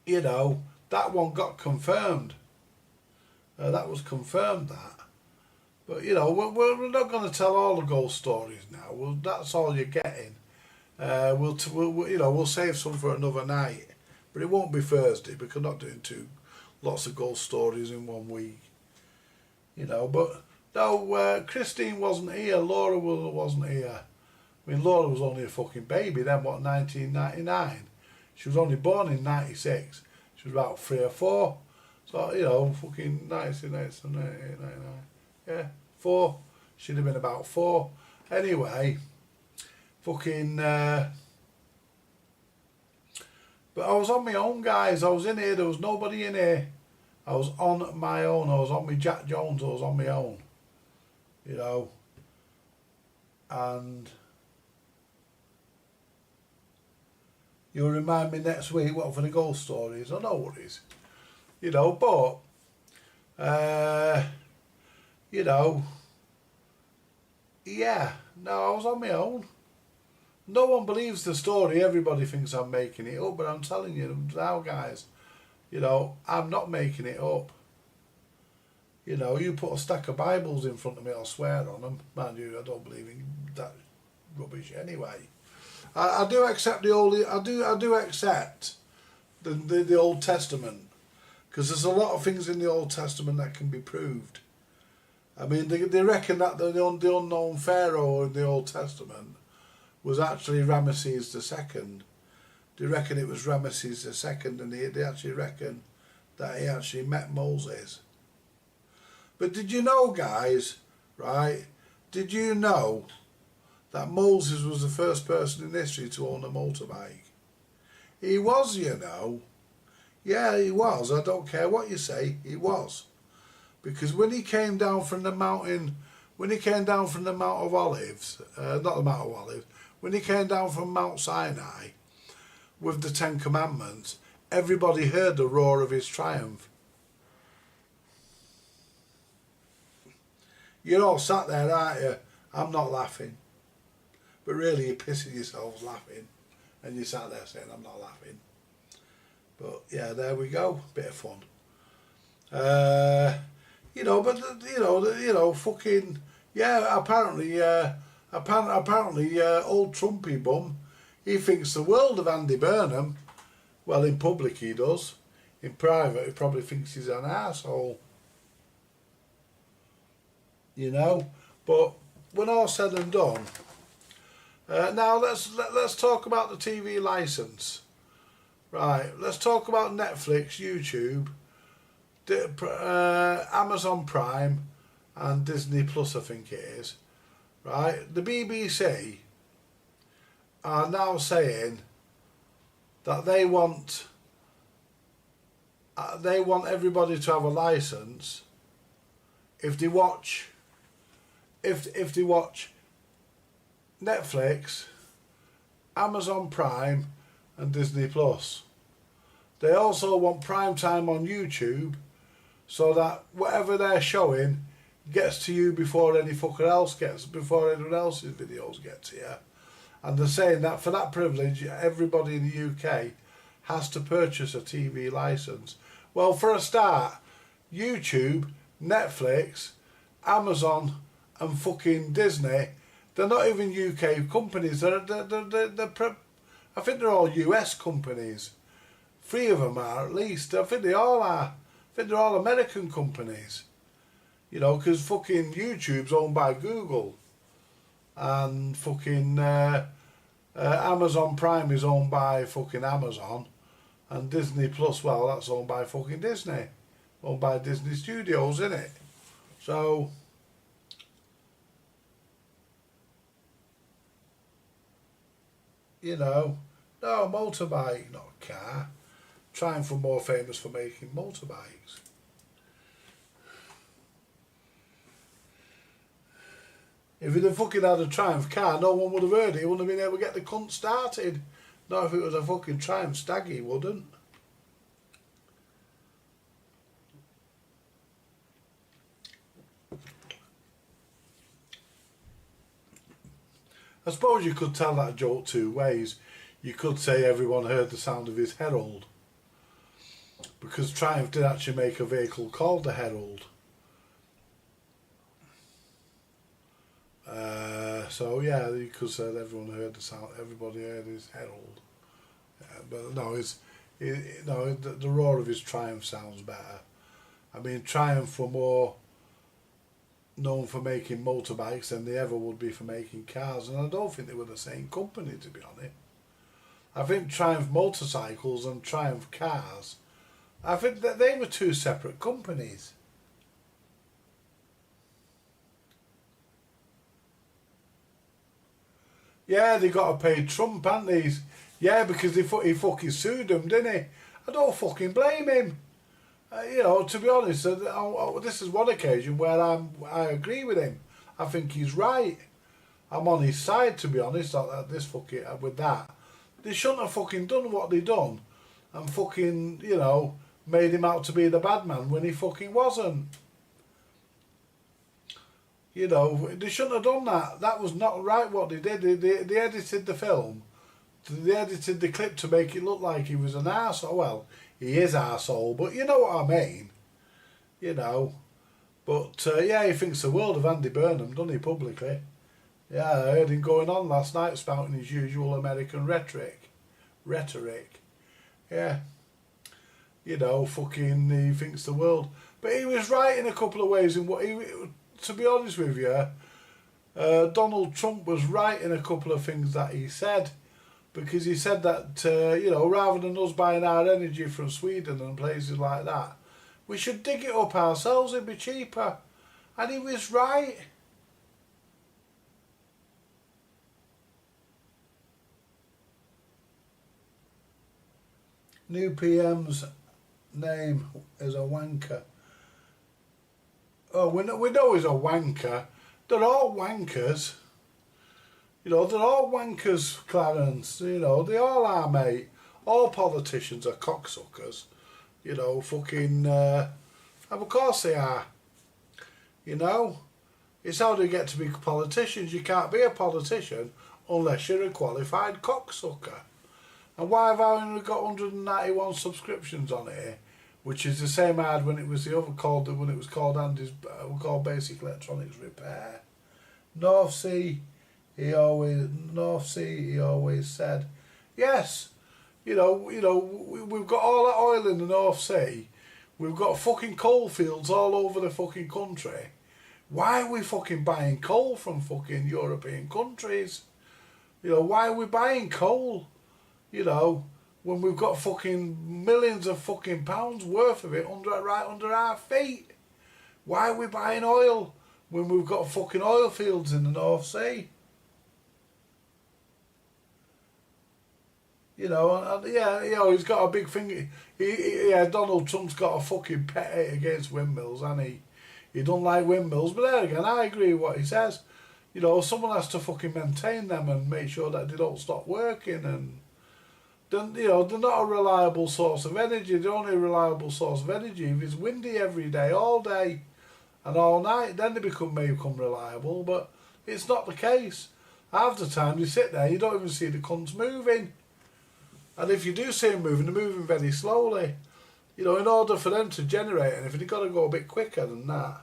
you know, that one got confirmed. That was confirmed, that. But, you know, we're not going to tell all the ghost stories now. That's all you're getting. We'll save some for another night. But it won't be Thursday, because I'm not doing lots of ghost stories in 1 week. You know, but no, Christine wasn't here, Laura wasn't here. I mean, Laura was only a fucking baby then, 1999? She was only born in 96. She was about 3 or 4. So, you know, fucking 96, 98, 99. Yeah, 4. She'd have been about 4. Anyway, fucking... But I was on my own, guys. I was in here. There was nobody in here. I was on my own. I was on my Jack Jones. I was on my own. You know. And you'll remind me next week what for the ghost stories. I know what it is. You know, but you know, yeah. No, I was on my own. No one believes the story. Everybody thinks I'm making it up, but I'm telling you now, guys, you know, I'm not making it up. You know, you put a stack of Bibles in front of me, I'll swear on them. Mind you, I don't believe in that rubbish anyway. I do accept the old. I do accept the Old Testament, because there's a lot of things in the Old Testament that can be proved. I mean, they reckon that the unknown Pharaoh in the Old Testament was actually Ramesses II. They reckon it was Ramesses II, and they actually reckon that he actually met Moses. But did you know, guys, right? Did you know that Moses was the first person in history to own a motorbike? He was, you know. Yeah, he was. I don't care what you say, he was. Because when he came down from the mountain, when he came down from the Mount of Olives, not the Mount of Olives, when he came down from Mount Sinai with the Ten Commandments, everybody heard the roar of his triumph. You're all sat there, aren't you? I'm not laughing. But really, you're pissing yourselves laughing. And you sat there saying, I'm not laughing. But yeah, there we go. Bit of fun. You know, but fucking, yeah, apparently, old Trumpy bum, he thinks the world of Andy Burnham. Well, in public he does. In private, he probably thinks he's an arsehole. You know, but when all said and done, now let's talk about the TV license. Right, let's talk about Netflix, YouTube, Amazon Prime, and Disney Plus, I think it is. Right, the BBC are now saying that they want everybody to have a license if they watch Netflix, Amazon Prime, and Disney Plus. They also want prime time on YouTube, so that whatever they're showing gets to you before anyone else's videos get to you. And they're saying that for that privilege, everybody in the UK has to purchase a TV license. Well, for a start, YouTube, Netflix, Amazon, and fucking Disney, they're not even UK companies. I think they're all US companies. 3 of them are, at least. I think they all are. I think they're all American companies. You know, because fucking YouTube's owned by Google. And fucking Amazon Prime is owned by fucking Amazon. And Disney Plus, well, that's owned by fucking Disney. Owned by Disney Studios, isn't it? So, you know, no, motorbike, not a car. Triumph were more famous for making motorbikes. If he'd have fucking had a Triumph car, no one would have heard it. He wouldn't have been able to get the cunt started. Not if it was a fucking Triumph Stag, he wouldn't. I suppose you could tell that joke 2 ways. You could say everyone heard the sound of his Herald, because Triumph did actually make a vehicle called the Herald. So yeah, you could say that everyone heard the sound. Everybody heard his Herald. But no, the roar of his Triumph sounds better. I mean, Triumph were more known for making motorbikes than they ever would be for making cars, and I don't think they were the same company, to be honest. I think Triumph motorcycles and Triumph cars, I think that they were 2 separate companies. Yeah, they got to pay Trump, haven't they? Yeah, because he fucking sued them, didn't he? I don't fucking blame him. You know, to be honest, this is one occasion where I agree with him. I think he's right. I'm on his side, to be honest. With that, they shouldn't have fucking done what they done, and fucking, you know, made him out to be the bad man when he fucking wasn't. You know, they shouldn't have done that. That was not right what they did. They edited the film. They edited the clip to make it look like he was an arsehole. Well, he is arsehole, but you know what I mean. You know. But, yeah, he thinks the world of Andy Burnham, doesn't he, publicly? Yeah, I heard him going on last night spouting his usual American rhetoric. Yeah. You know, fucking, he thinks the world. But he was right in a couple of ways. In what he, to be honest with you, Donald Trump was right in a couple of things that he said. Because he said that, you know, rather than us buying our energy from Sweden and places like that, we should dig it up ourselves, it'd be cheaper. And he was right. New PM's name is a wanker. Oh, we know he's a wanker. They're all wankers. You know, they're all wankers, Clarence. You know, they all are, mate. All politicians are cocksuckers. You know, fucking... of course they are. You know? It's how they get to be politicians. You can't be a politician unless you're a qualified cocksucker. And why have I only got 191 subscriptions on here? Which is the same I had when it was the other called, when it was called Andy's, called Basic Electronics Repair. North Sea, he always said, yes, you know, we've got all that oil in the North Sea. We've got fucking coal fields all over the fucking country. Why are we fucking buying coal from fucking European countries? You know, why are we buying coal? You know, when we've got fucking millions of fucking pounds worth of it right under our feet. Why are we buying oil when we've got fucking oil fields in the North Sea? You know, and yeah, you know, he's got a big thing. Yeah, Donald Trump's got a fucking pet hate against windmills, and he don't like windmills. But there again, I agree with what he says. You know, someone has to fucking maintain them and make sure that they don't stop working. And then, you know, they're not a reliable source of energy. They're only a reliable source of energy if it's windy every day, all day, and all night. Then they may become reliable. But it's not the case. Half the time you sit there, you don't even see the cunts moving. And if you do see them moving, they're moving very slowly. You know, in order for them to generate anything, they've got to go a bit quicker than that.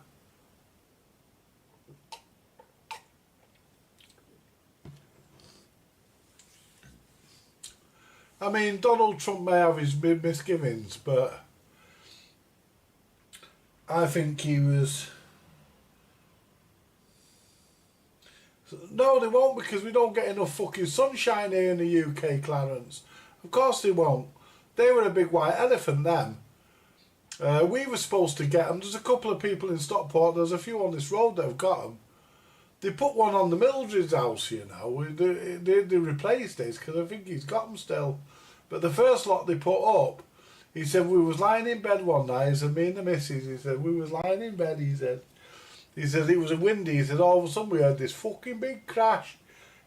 I mean, Donald Trump may have his misgivings, but I think he was... No, they won't, because we don't get enough fucking sunshine here in the UK, Clarence. Of course they won't. They were a big white elephant, them. We were supposed to get them. There's a couple of people in Stockport, there's a few on this road that have got them. They put one on the Mildred's house, you know. They replaced this, because I think he's got them still. But the first lot they put up, he said, we was lying in bed one night, he said, me and the missus, he said, we was lying in bed, he said, it was a windy, he said, all of a sudden we heard this fucking big crash.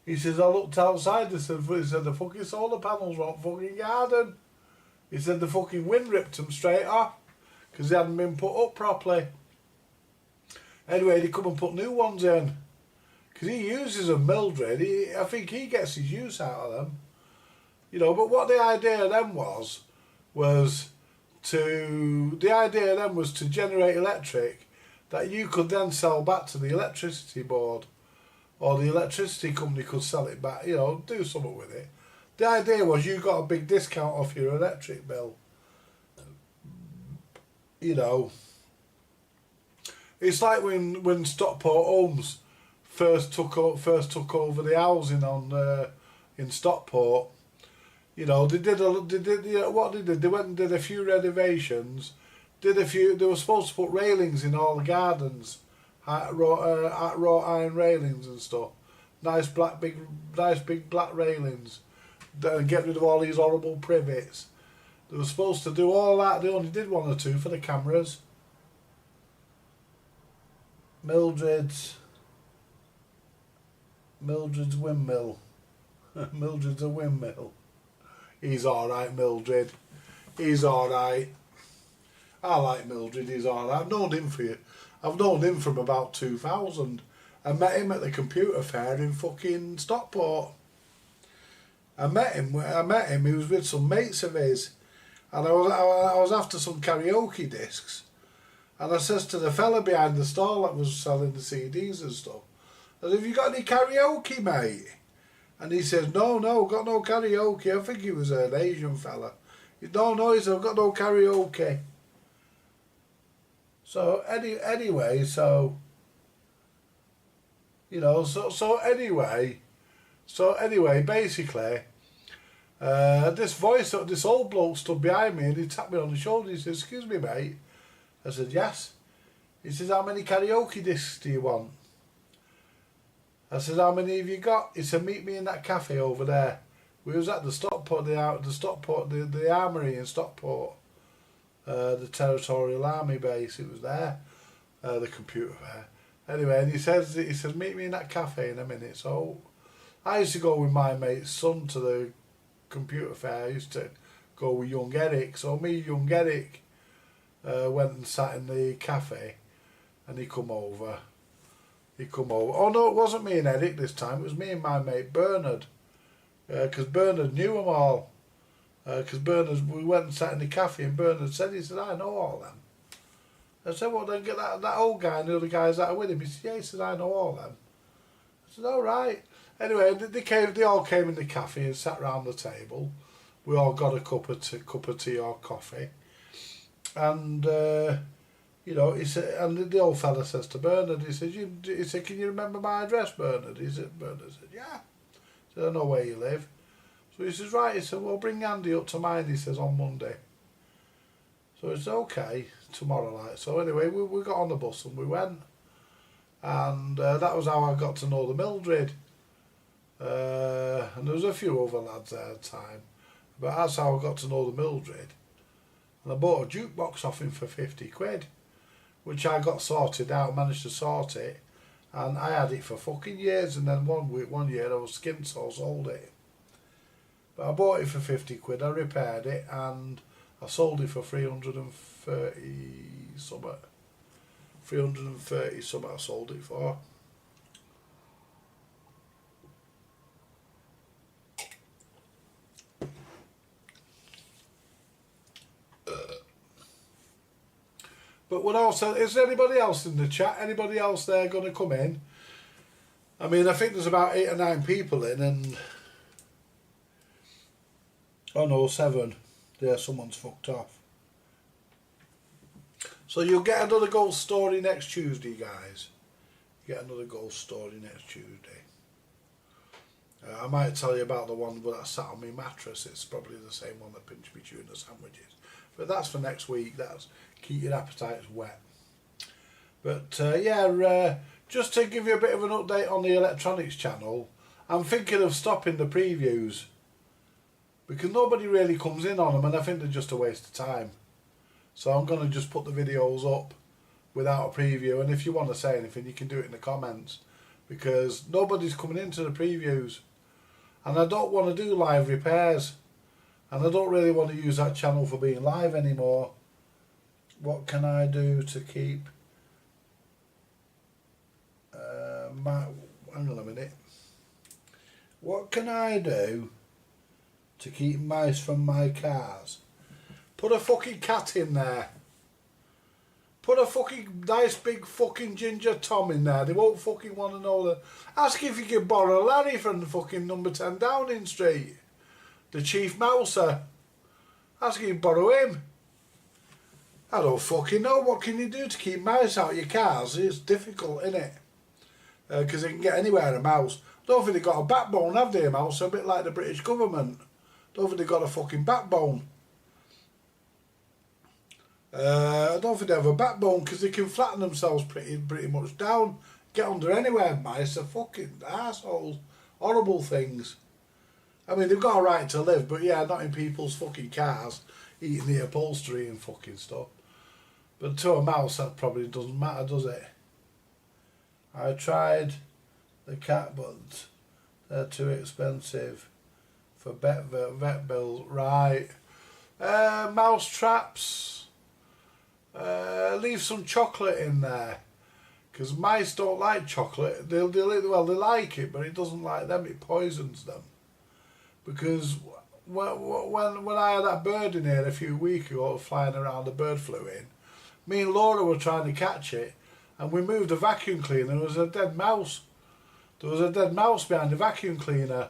He says, I looked outside, he said the fucking solar panels were on fucking garden. He said the fucking wind ripped them straight off, because they hadn't been put up properly. Anyway, they come and put new ones in. Because he uses them, Mildred, I think he gets his use out of them. You know, but what the idea of them was to generate electric that you could then sell back to the electricity board, or the electricity company could sell it back, you know, do something with it. The idea was you got a big discount off your electric bill. You know, it's like when Stockport Homes first took over the housing on in Stockport. You know, they did what they did. They went and did a few renovations. They were supposed to put railings in all the gardens, wrought iron railings and stuff. Nice big black railings. Then get rid of all these horrible privets. They were supposed to do all that. They only did one or two for the cameras. Mildred's windmill. Mildred's a windmill. He's alright, Mildred. He's alright. I like Mildred, he's alright. I've known him from about 2000. I met him at the computer fair in fucking Stockport. I met him. He was with some mates of his, and I was after some karaoke discs, and I says to the fella behind the stall that was selling the CDs and stuff, I said, "Have you got any karaoke, mate?" And he says, "No, got no karaoke." I think he was an Asian fella. No, he said, "I've got no karaoke." So anyway, so you know, so anyway, basically, this old bloke stood behind me and he tapped me on the shoulder. He said, "Excuse me, mate." I said, "Yes." He says, "How many karaoke discs do you want?" I said, "How many have you got?" He said, "Meet me in that cafe over there." We was at the Stockport, the armoury in Stockport, the Territorial Army base. It was there, the computer fair. Anyway, and he says, "Meet me in that cafe in a minute." So I used to go with my mate's son to the computer fair. I used to go with young Eric. So me, young Eric, went and sat in the cafe, and he come over. Oh no, it wasn't me and Eric this time. It was me and my mate Bernard, because Bernard knew them all. We went and sat in the cafe, and Bernard said, he said, "I know all them." I said, "Well, then get that old guy and the other guys that are with him." He said, "Yeah." He said, "I know all them." I said, "All right." Anyway, they all came in the cafe and sat round the table. We all got a cup of tea or coffee, and you know, he said, and the old fella says to Bernard, he said, "Can you remember my address, Bernard?" Bernard said, "Yeah." He said, "I know where you live." So he says, "Right." He said, "Well, bring Andy up to mine," he says, "on Monday." So it's okay, tomorrow night. So anyway, we got on the bus and we went. And that was how I got to know the Mildred. And there was a few other lads there at the time. But that's how I got to know the Mildred. And I bought a jukebox off him for 50 quid, which I got sorted out, managed to sort it. And I had it for fucking years, and then one year I was skint, so I sold it. But I bought it for 50 quid, I repaired it, and I sold it for 330 something. 330 something I sold it for. But what else? Is there anybody else in the chat? Anybody else there going to come in? I mean, I think there's about 8 or 9 people in, and oh no, 7. There, someone's fucked off. So you'll get another ghost story next Tuesday, guys. Get another ghost story next Tuesday. I might tell you about the one that sat on my mattress. It's probably the same one that pinched me tuna sandwiches. But that's for next week. That's keep your appetites wet. But yeah, just to give you a bit of an update on the electronics channel, I'm thinking of stopping the previews because nobody really comes in on them, and I think they're just a waste of time. So I'm going to just put the videos up without a preview, and if you want to say anything, you can do it in the comments, because nobody's coming into the previews, and I don't want to do live repairs, and I don't really want to use that channel for being live anymore. What can I do to keep hang on a minute. What can I do to keep mice from my cars? Put a fucking cat in there. Put a fucking nice big fucking ginger Tom in there. They won't fucking want to know that. Ask if you can borrow Larry from the fucking number 10 Downing Street. The chief mouser. Ask if you can borrow him. I don't fucking know. What can you do to keep mice out of your cars? It's difficult, innit? Because they can get anywhere, a mouse. Don't think they've got a backbone, have they, a mouse? A bit like the British government. Don't think they've got a fucking backbone. I don't think they have a backbone, because they can flatten themselves pretty much down. Get under anywhere, mice. They're fucking assholes. Horrible things. I mean, they've got a right to live, but yeah, not in people's fucking cars, eating the upholstery and fucking stuff. But to a mouse, that probably doesn't matter, does it? I tried the cat, but they're too expensive for vet bills. Right. Mouse traps. Leave some chocolate in there, Because mice don't like chocolate. They like it, but it doesn't like them. It poisons them. Because when I had that bird in here a few weeks ago, flying around, the bird flew in. Me and Laura were trying to catch it, and we moved the vacuum cleaner. There was a dead mouse. There was a dead mouse behind the vacuum cleaner.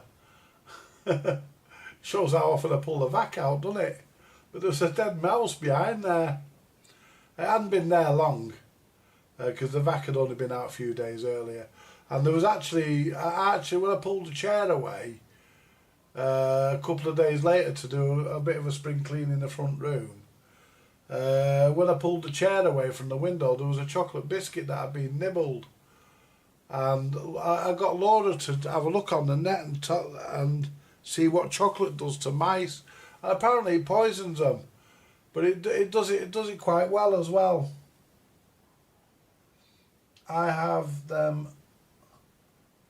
Shows how often I pull the vac out, doesn't it? But there was a dead mouse behind there. It hadn't been there long, because the vac had only been out a few days earlier. And there was actually when I pulled the chair away, a couple of days later to do a bit of a spring clean in the front room, when I pulled the chair away from the window, there was a chocolate biscuit that had been nibbled. And I got Laura to have a look on the net and see what chocolate does to mice. And apparently it poisons them, but it does it quite well as well. I have them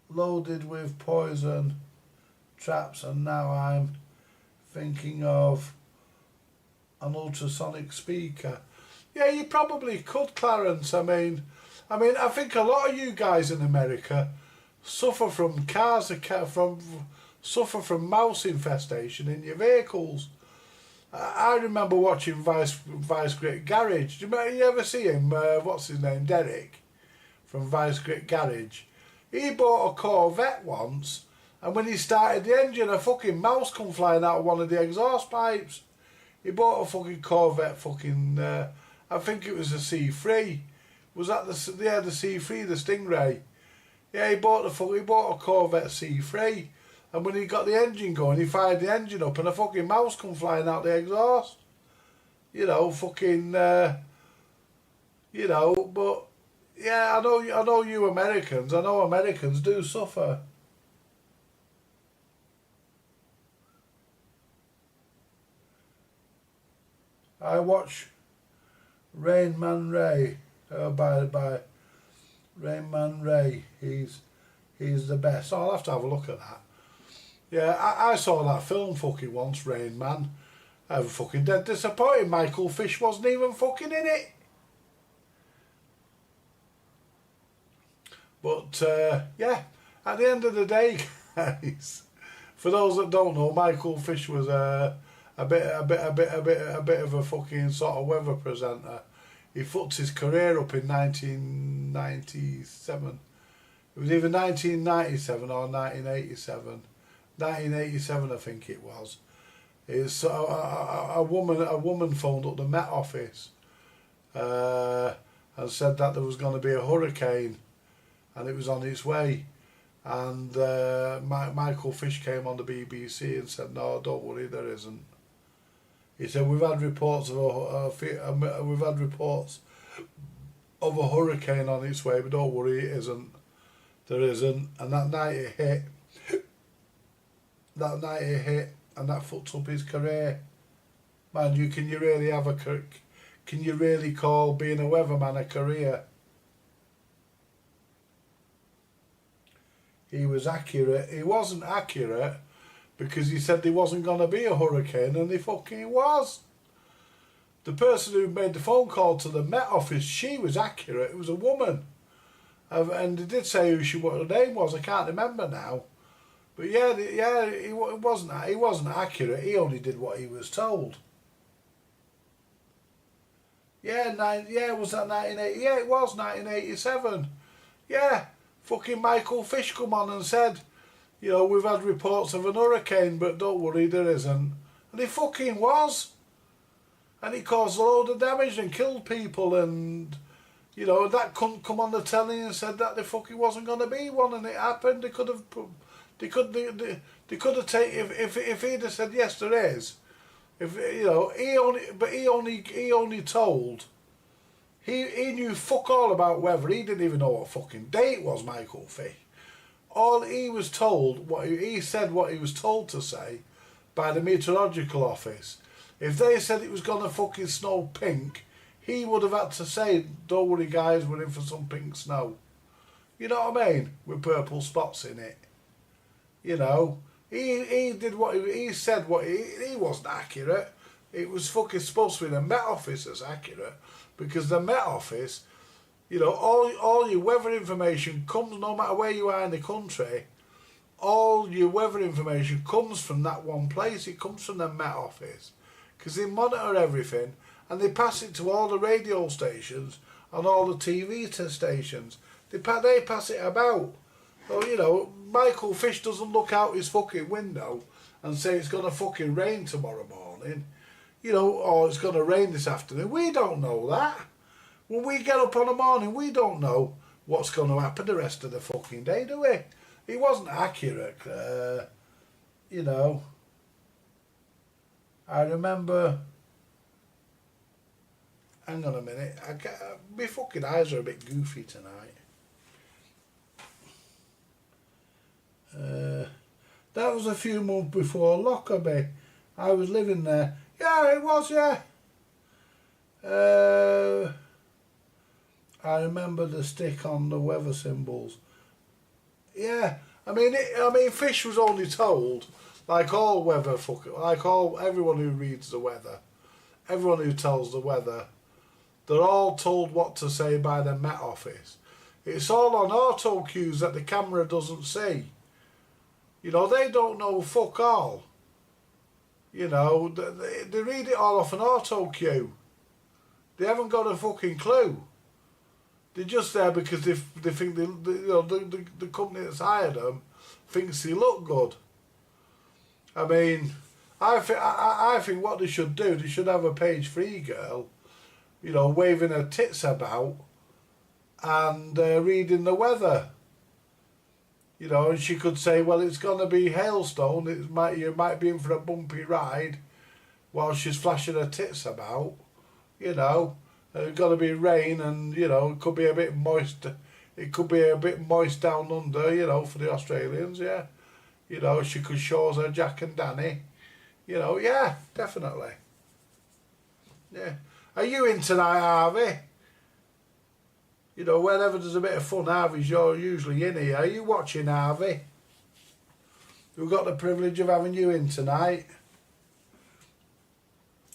loaded with poison traps, and now I'm thinking of an ultrasonic speaker. Yeah, you probably could, Clarence. I mean, I think a lot of you guys in America suffer from suffer from mouse infestation in your vehicles. I remember watching Vice Grip Garage. Do you ever see him? What's his name? Derek from Vice Grip Garage. He bought a Corvette once, and when he started the engine, a fucking mouse come flying out of one of the exhaust pipes. He bought a fucking Corvette, I think it was a C3. Was that the C3, the Stingray? Yeah, he bought a Corvette C3, and when he got the engine going, he fired the engine up, and a fucking mouse come flying out the exhaust. But yeah, I know you Americans. I know Americans do suffer. I watch Rain Man Ray. By Rain Man Ray. He's the best. I'll have to have a look at that. Yeah, I saw that film fucking once, Rain Man. I was fucking dead disappointed. Michael Fish wasn't even fucking in it. But yeah, at the end of the day, guys, for those that don't know, Michael Fish was a bit of a fucking sort of weather presenter. He fucked his career up in 1997. It was either 1997 or 1987. 1987, I think it was. It's a woman phoned up the Met Office and said that there was going to be a hurricane, and it was on its way. And Michael Fish came on the BBC and said, "No, don't worry, there isn't." He said, "We've had reports of a hurricane on its way, but don't worry, it isn't. There isn't." And that night it hit. And that fucked up his career. Man, can you really call being a weatherman a career? He was accurate. He wasn't accurate because he said there wasn't going to be a hurricane, and he fucking was. The person who made the phone call to the Met Office, she was accurate. It was a woman. And they did say what her name was. I can't remember now. But yeah, he wasn't accurate. He only did what he was told. Was that 1980? Yeah, it was 1987. Yeah, fucking Michael Fish come on and said, we've had reports of an hurricane, but don't worry, there isn't. And he fucking was. And he caused a load of damage and killed people, and that couldn't come on the telly and said that there fucking wasn't going to be one, and it happened. They could have taken if he'd have said yes, there is. He knew fuck all about weather. He didn't even know what fucking day it was, Michael Fish. All he was told, he said what he was told to say by the meteorological office. If they said it was going to fucking snow pink, he would have had to say, "Don't worry guys, we're in for some pink snow." You know what I mean? With purple spots in it. He did what he said. He wasn't accurate. It was fucking supposed to be the Met Office that's accurate, because the Met Office You know, all your weather information comes, no matter where you are in the country, all your weather information comes from that one place. It comes from the Met Office, because they monitor everything and they pass it to all the radio stations and all the TV stations. They pass it about. So, you know, Michael Fish doesn't look out his fucking window and say it's going to fucking rain tomorrow morning, you know, or it's going to rain this afternoon. We don't know that. When we get up on the morning, we don't know what's going to happen the rest of the fucking day, do we? It wasn't accurate, you know. I remember... Hang on a minute. My fucking eyes are a bit goofy tonight. That was a few months before Lockerbie. I was living there. Yeah, it was, yeah. I remember the stick on the weather symbols. Yeah, I mean, Fish was only told, like all weather everyone who reads the weather, everyone who tells the weather, they're all told what to say by the Met Office. It's all on auto cues that the camera doesn't see. You know, they don't know fuck all. You know, they read it all off an auto cue. They haven't got a fucking clue. They're just there because they think the company that's hired them thinks they look good. I mean, I think what they should do, they should have a page 3 girl, you know, waving her tits about and reading the weather. You know, and she could say, well, it's going to be hailstone. You might be in for a bumpy ride, while she's flashing her tits about. You know, it's going to be rain, and you know, it could be a bit moist. It could be a bit moist down under. You know, for the Australians, yeah. You know, she could show us her Jack and Danny. You know, yeah, definitely. Yeah. Are you in tonight, Harvey? You know, whenever there's a bit of fun, Harvey's usually in here. Are you watching, Harvey? We've got the privilege of having you in tonight.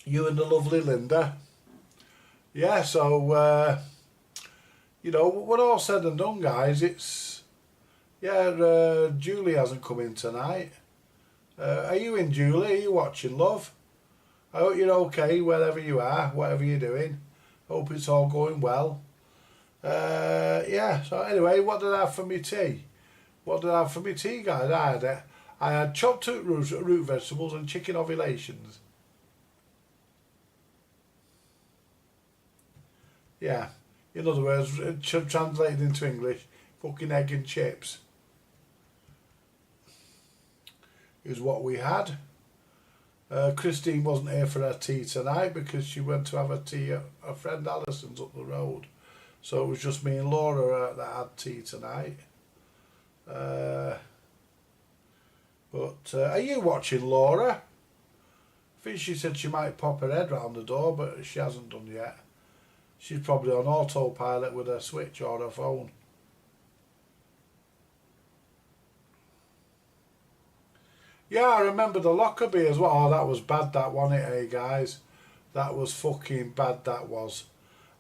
You and the lovely Linda. Yeah, so, you know, when all said and done, guys, it's... Yeah, Julie hasn't come in tonight. Are you in, Julie? Are you watching, love? I hope you're okay wherever you are, whatever you're doing. Hope it's all going well. Yeah, so anyway, what did I have for my tea? What did I have for my tea, guys? I had chopped root vegetables and chicken ovulations. Yeah, in other words, translated into English, fucking egg and chips is what we had. Christine wasn't here for her tea tonight because she went to have a tea at her friend Alison's up the road. So it was just me and Laura that had tea tonight. But are you watching, Laura? I think she said she might pop her head round the door, but she hasn't done yet. She's probably on autopilot with her Switch or her phone. Yeah, I remember the Lockerbie as well. Oh, that was bad, that wasn't it, hey guys? That was fucking bad, that was.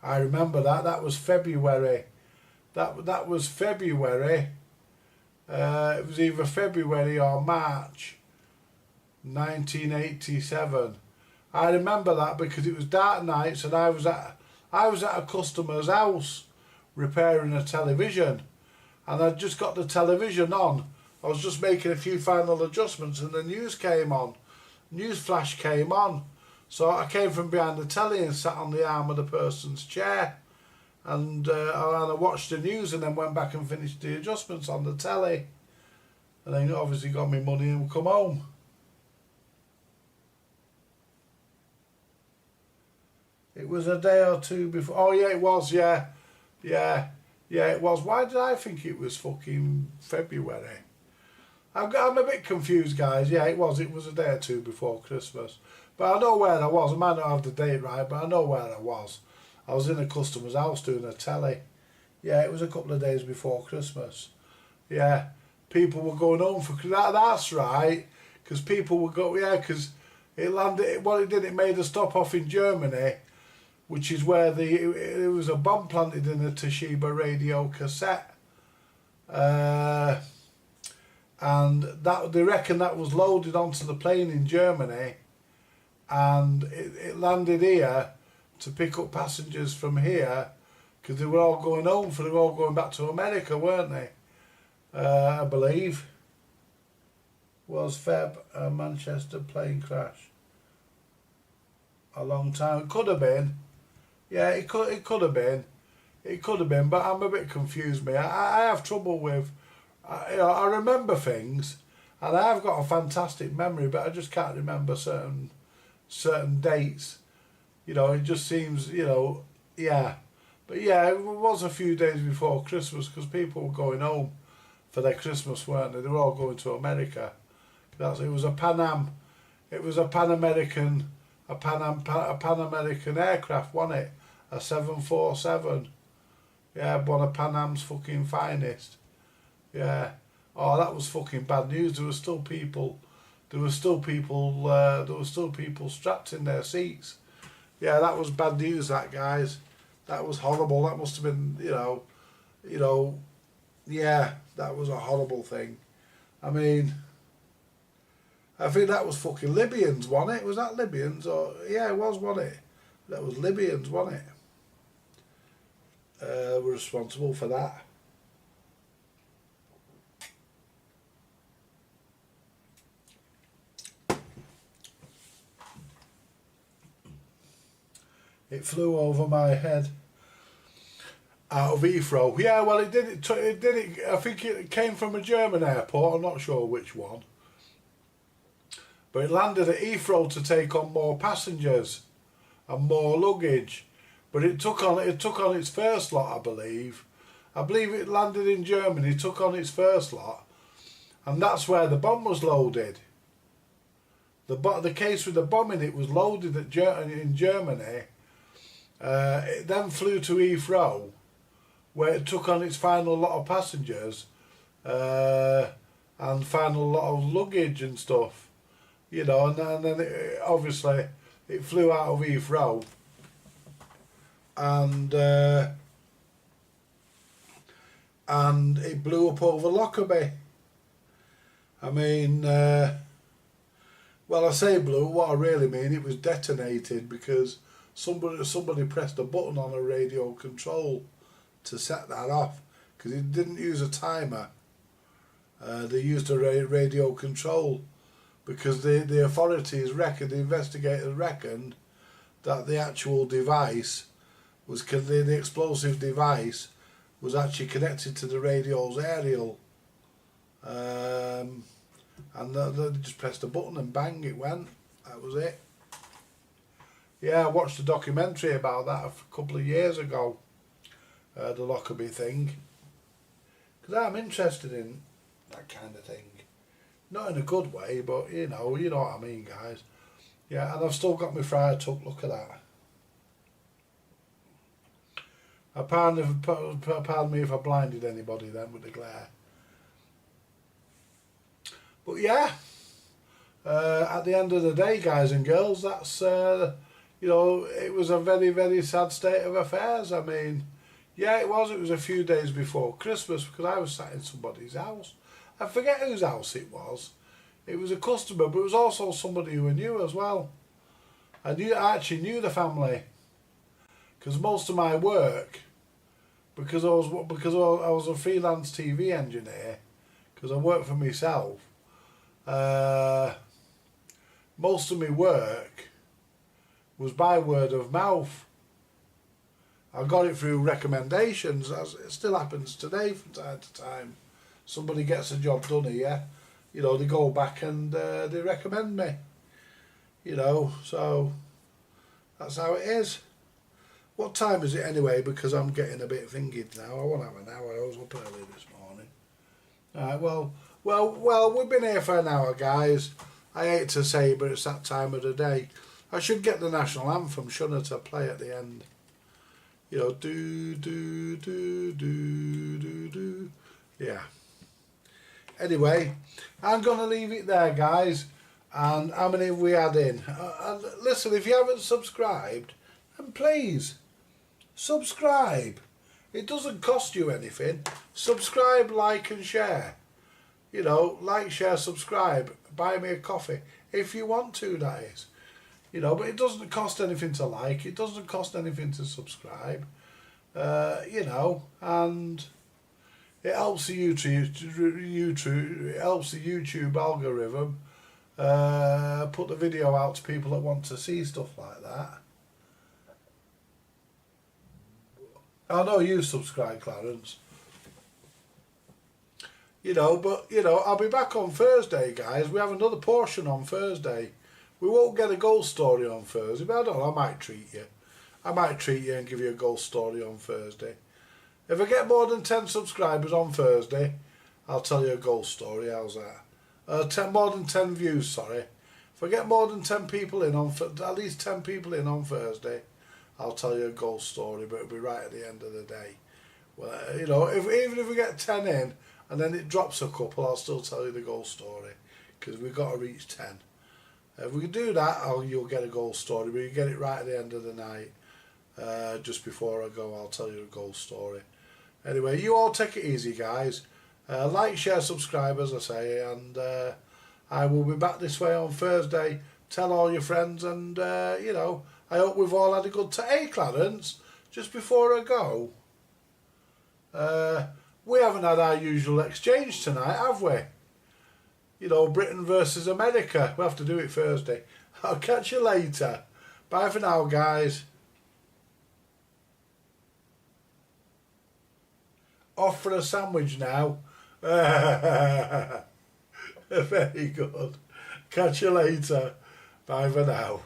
I remember that. That was February. That was February. It was either February or March 1987. I remember that because it was dark nights and I was at a customer's house repairing a television, and I'd just got the television on. I was just making a few final adjustments and the news came on. News flash came on. So I came from behind the telly and sat on the arm of the person's chair, and I watched the news and then went back and finished the adjustments on the telly, and then obviously got me money and come home. It was a day or two before. Oh yeah, it was. Yeah, it was. Why did I think it was fucking February? I'm a bit confused, guys. Yeah, it was. It was a day or two before Christmas. But I know where I was. I might not have the date right, but I know where I was. I was in a customer's house doing a telly. Yeah, it was a couple of days before Christmas. Yeah, people were going home for that. That's right, because people would go. Yeah, because it landed. What it did, it made a stop off in Germany, which is where it was a bomb planted in a Toshiba radio cassette. And that they reckon that was loaded onto the plane in Germany, and it landed here to pick up passengers from here, because they were all going home, they were all going back to America, weren't they? I believe. Was Feb a Manchester plane crash? A long time. It could have been. Yeah, it could have been. It could have been, but I'm a bit confused, me. I have trouble with... I remember things, and I have got a fantastic memory, but I just can't remember certain dates. You know, it just seems, you know, yeah. But yeah, it was a few days before Christmas, because people were going home for their Christmas, weren't they? They were all going to America. It was a Pan American aircraft, wasn't it? A 747. Yeah, one of Pan Am's fucking finest. Yeah. Oh, that was fucking bad news. There were still people strapped in their seats. Yeah, that was bad news, that, guys. That was horrible. That must have been, you know, yeah, that was a horrible thing. I mean, I think that was fucking Libyans, wasn't it? Was that Libyans? Or yeah, it was, wasn't it? That was Libyans, wasn't it? Were responsible for that. It flew over my head out of Heathrow. Yeah, well, it did. I think it came from a German airport. I'm not sure which one, but it landed at Heathrow to take on more passengers and more luggage. But it took on its first lot, I believe. I believe it landed in Germany, took on its first lot, and that's where the bomb was loaded. The case with the bomb in it was loaded in Germany. It then flew to Heathrow, where it took on its final lot of passengers and final lot of luggage and stuff, you know, and then obviously it flew out of Heathrow and it blew up over Lockerbie. I mean, well, I say blew, what I really mean, it was detonated, because somebody pressed a button on a radio control to set that off, because it didn't use a timer. They used a radio control, because the authorities reckoned, the investigators reckoned, that the actual device was, the explosive device was actually connected to the radio's aerial, and they just pressed a button and bang, it went. That was it. Yeah, I watched a documentary about that a couple of years ago, the Lockerbie thing, because I'm interested in that kind of thing. Not in a good way, but you know what I mean, guys. Yeah, and I've still got my Friar Tuck, look at that. Pardon me if I blinded anybody then with the glare. But yeah, at the end of the day, guys and girls, that's, you know, it was a very, very sad state of affairs. I mean, yeah, it was a few days before Christmas, because I was sat in somebody's house. I forget whose house it was. It was a customer, but it was also somebody who I knew as well. I actually knew the family, because most of my work, because I was a freelance TV engineer, because I worked for myself. Most of my work was by word of mouth. I got it through recommendations, as it still happens today from time to time. Somebody gets a job done here, you know, they go back and they recommend me, you know, so that's how it is. What time is it anyway? Because I'm getting a bit thingy now. I won't have an hour. I was up early this morning. Alright, well, we've been here for an hour, guys. I hate to say, but it's that time of the day. I should get the national anthem, shouldn't I, to play at the end. You know, do. Yeah. Anyway, I'm going to leave it there, guys. And how many have we had in? Listen, if you haven't subscribed, And please, subscribe. It doesn't cost you anything. Subscribe, like and share. You know, like, share, subscribe. Buy me a coffee. If you want to, that is. You know, but it doesn't cost anything to like. It doesn't cost anything to subscribe. You know, and it helps the YouTube algorithm put the video out to people that want to see stuff like that. I know you subscribe, Clarence. You know, but, you know, I'll be back on Thursday, guys. We have another portion on Thursday. We won't get a ghost story on Thursday, but I don't know, I might treat you. I might treat you and give you a ghost story on Thursday. If I get more than 10 subscribers on Thursday, I'll tell you a ghost story. How's that? More than 10 views, sorry. If I get more than 10 people in on, at least 10 people in on Thursday, I'll tell you a ghost story, but it'll be right at the end of the day. Well, you know, even if we get 10 in and then it drops a couple, I'll still tell you the ghost story, because we've got to reach 10. If we can do that, you'll get a ghost story, but you get it right at the end of the night. Just before I go, I'll tell you a ghost story. Anyway, you all take it easy, guys. Like, share, subscribe, as I say, and I will be back this way on Thursday. Tell all your friends, and you know, I hope we've all had a good time. Hey, Clarence, just before I go, we haven't had our usual exchange tonight, have we? You know, Britain versus America. We'll have to do it Thursday. I'll catch you later. Bye for now, guys. Off for a sandwich now. Very good. Catch you later. Bye for now.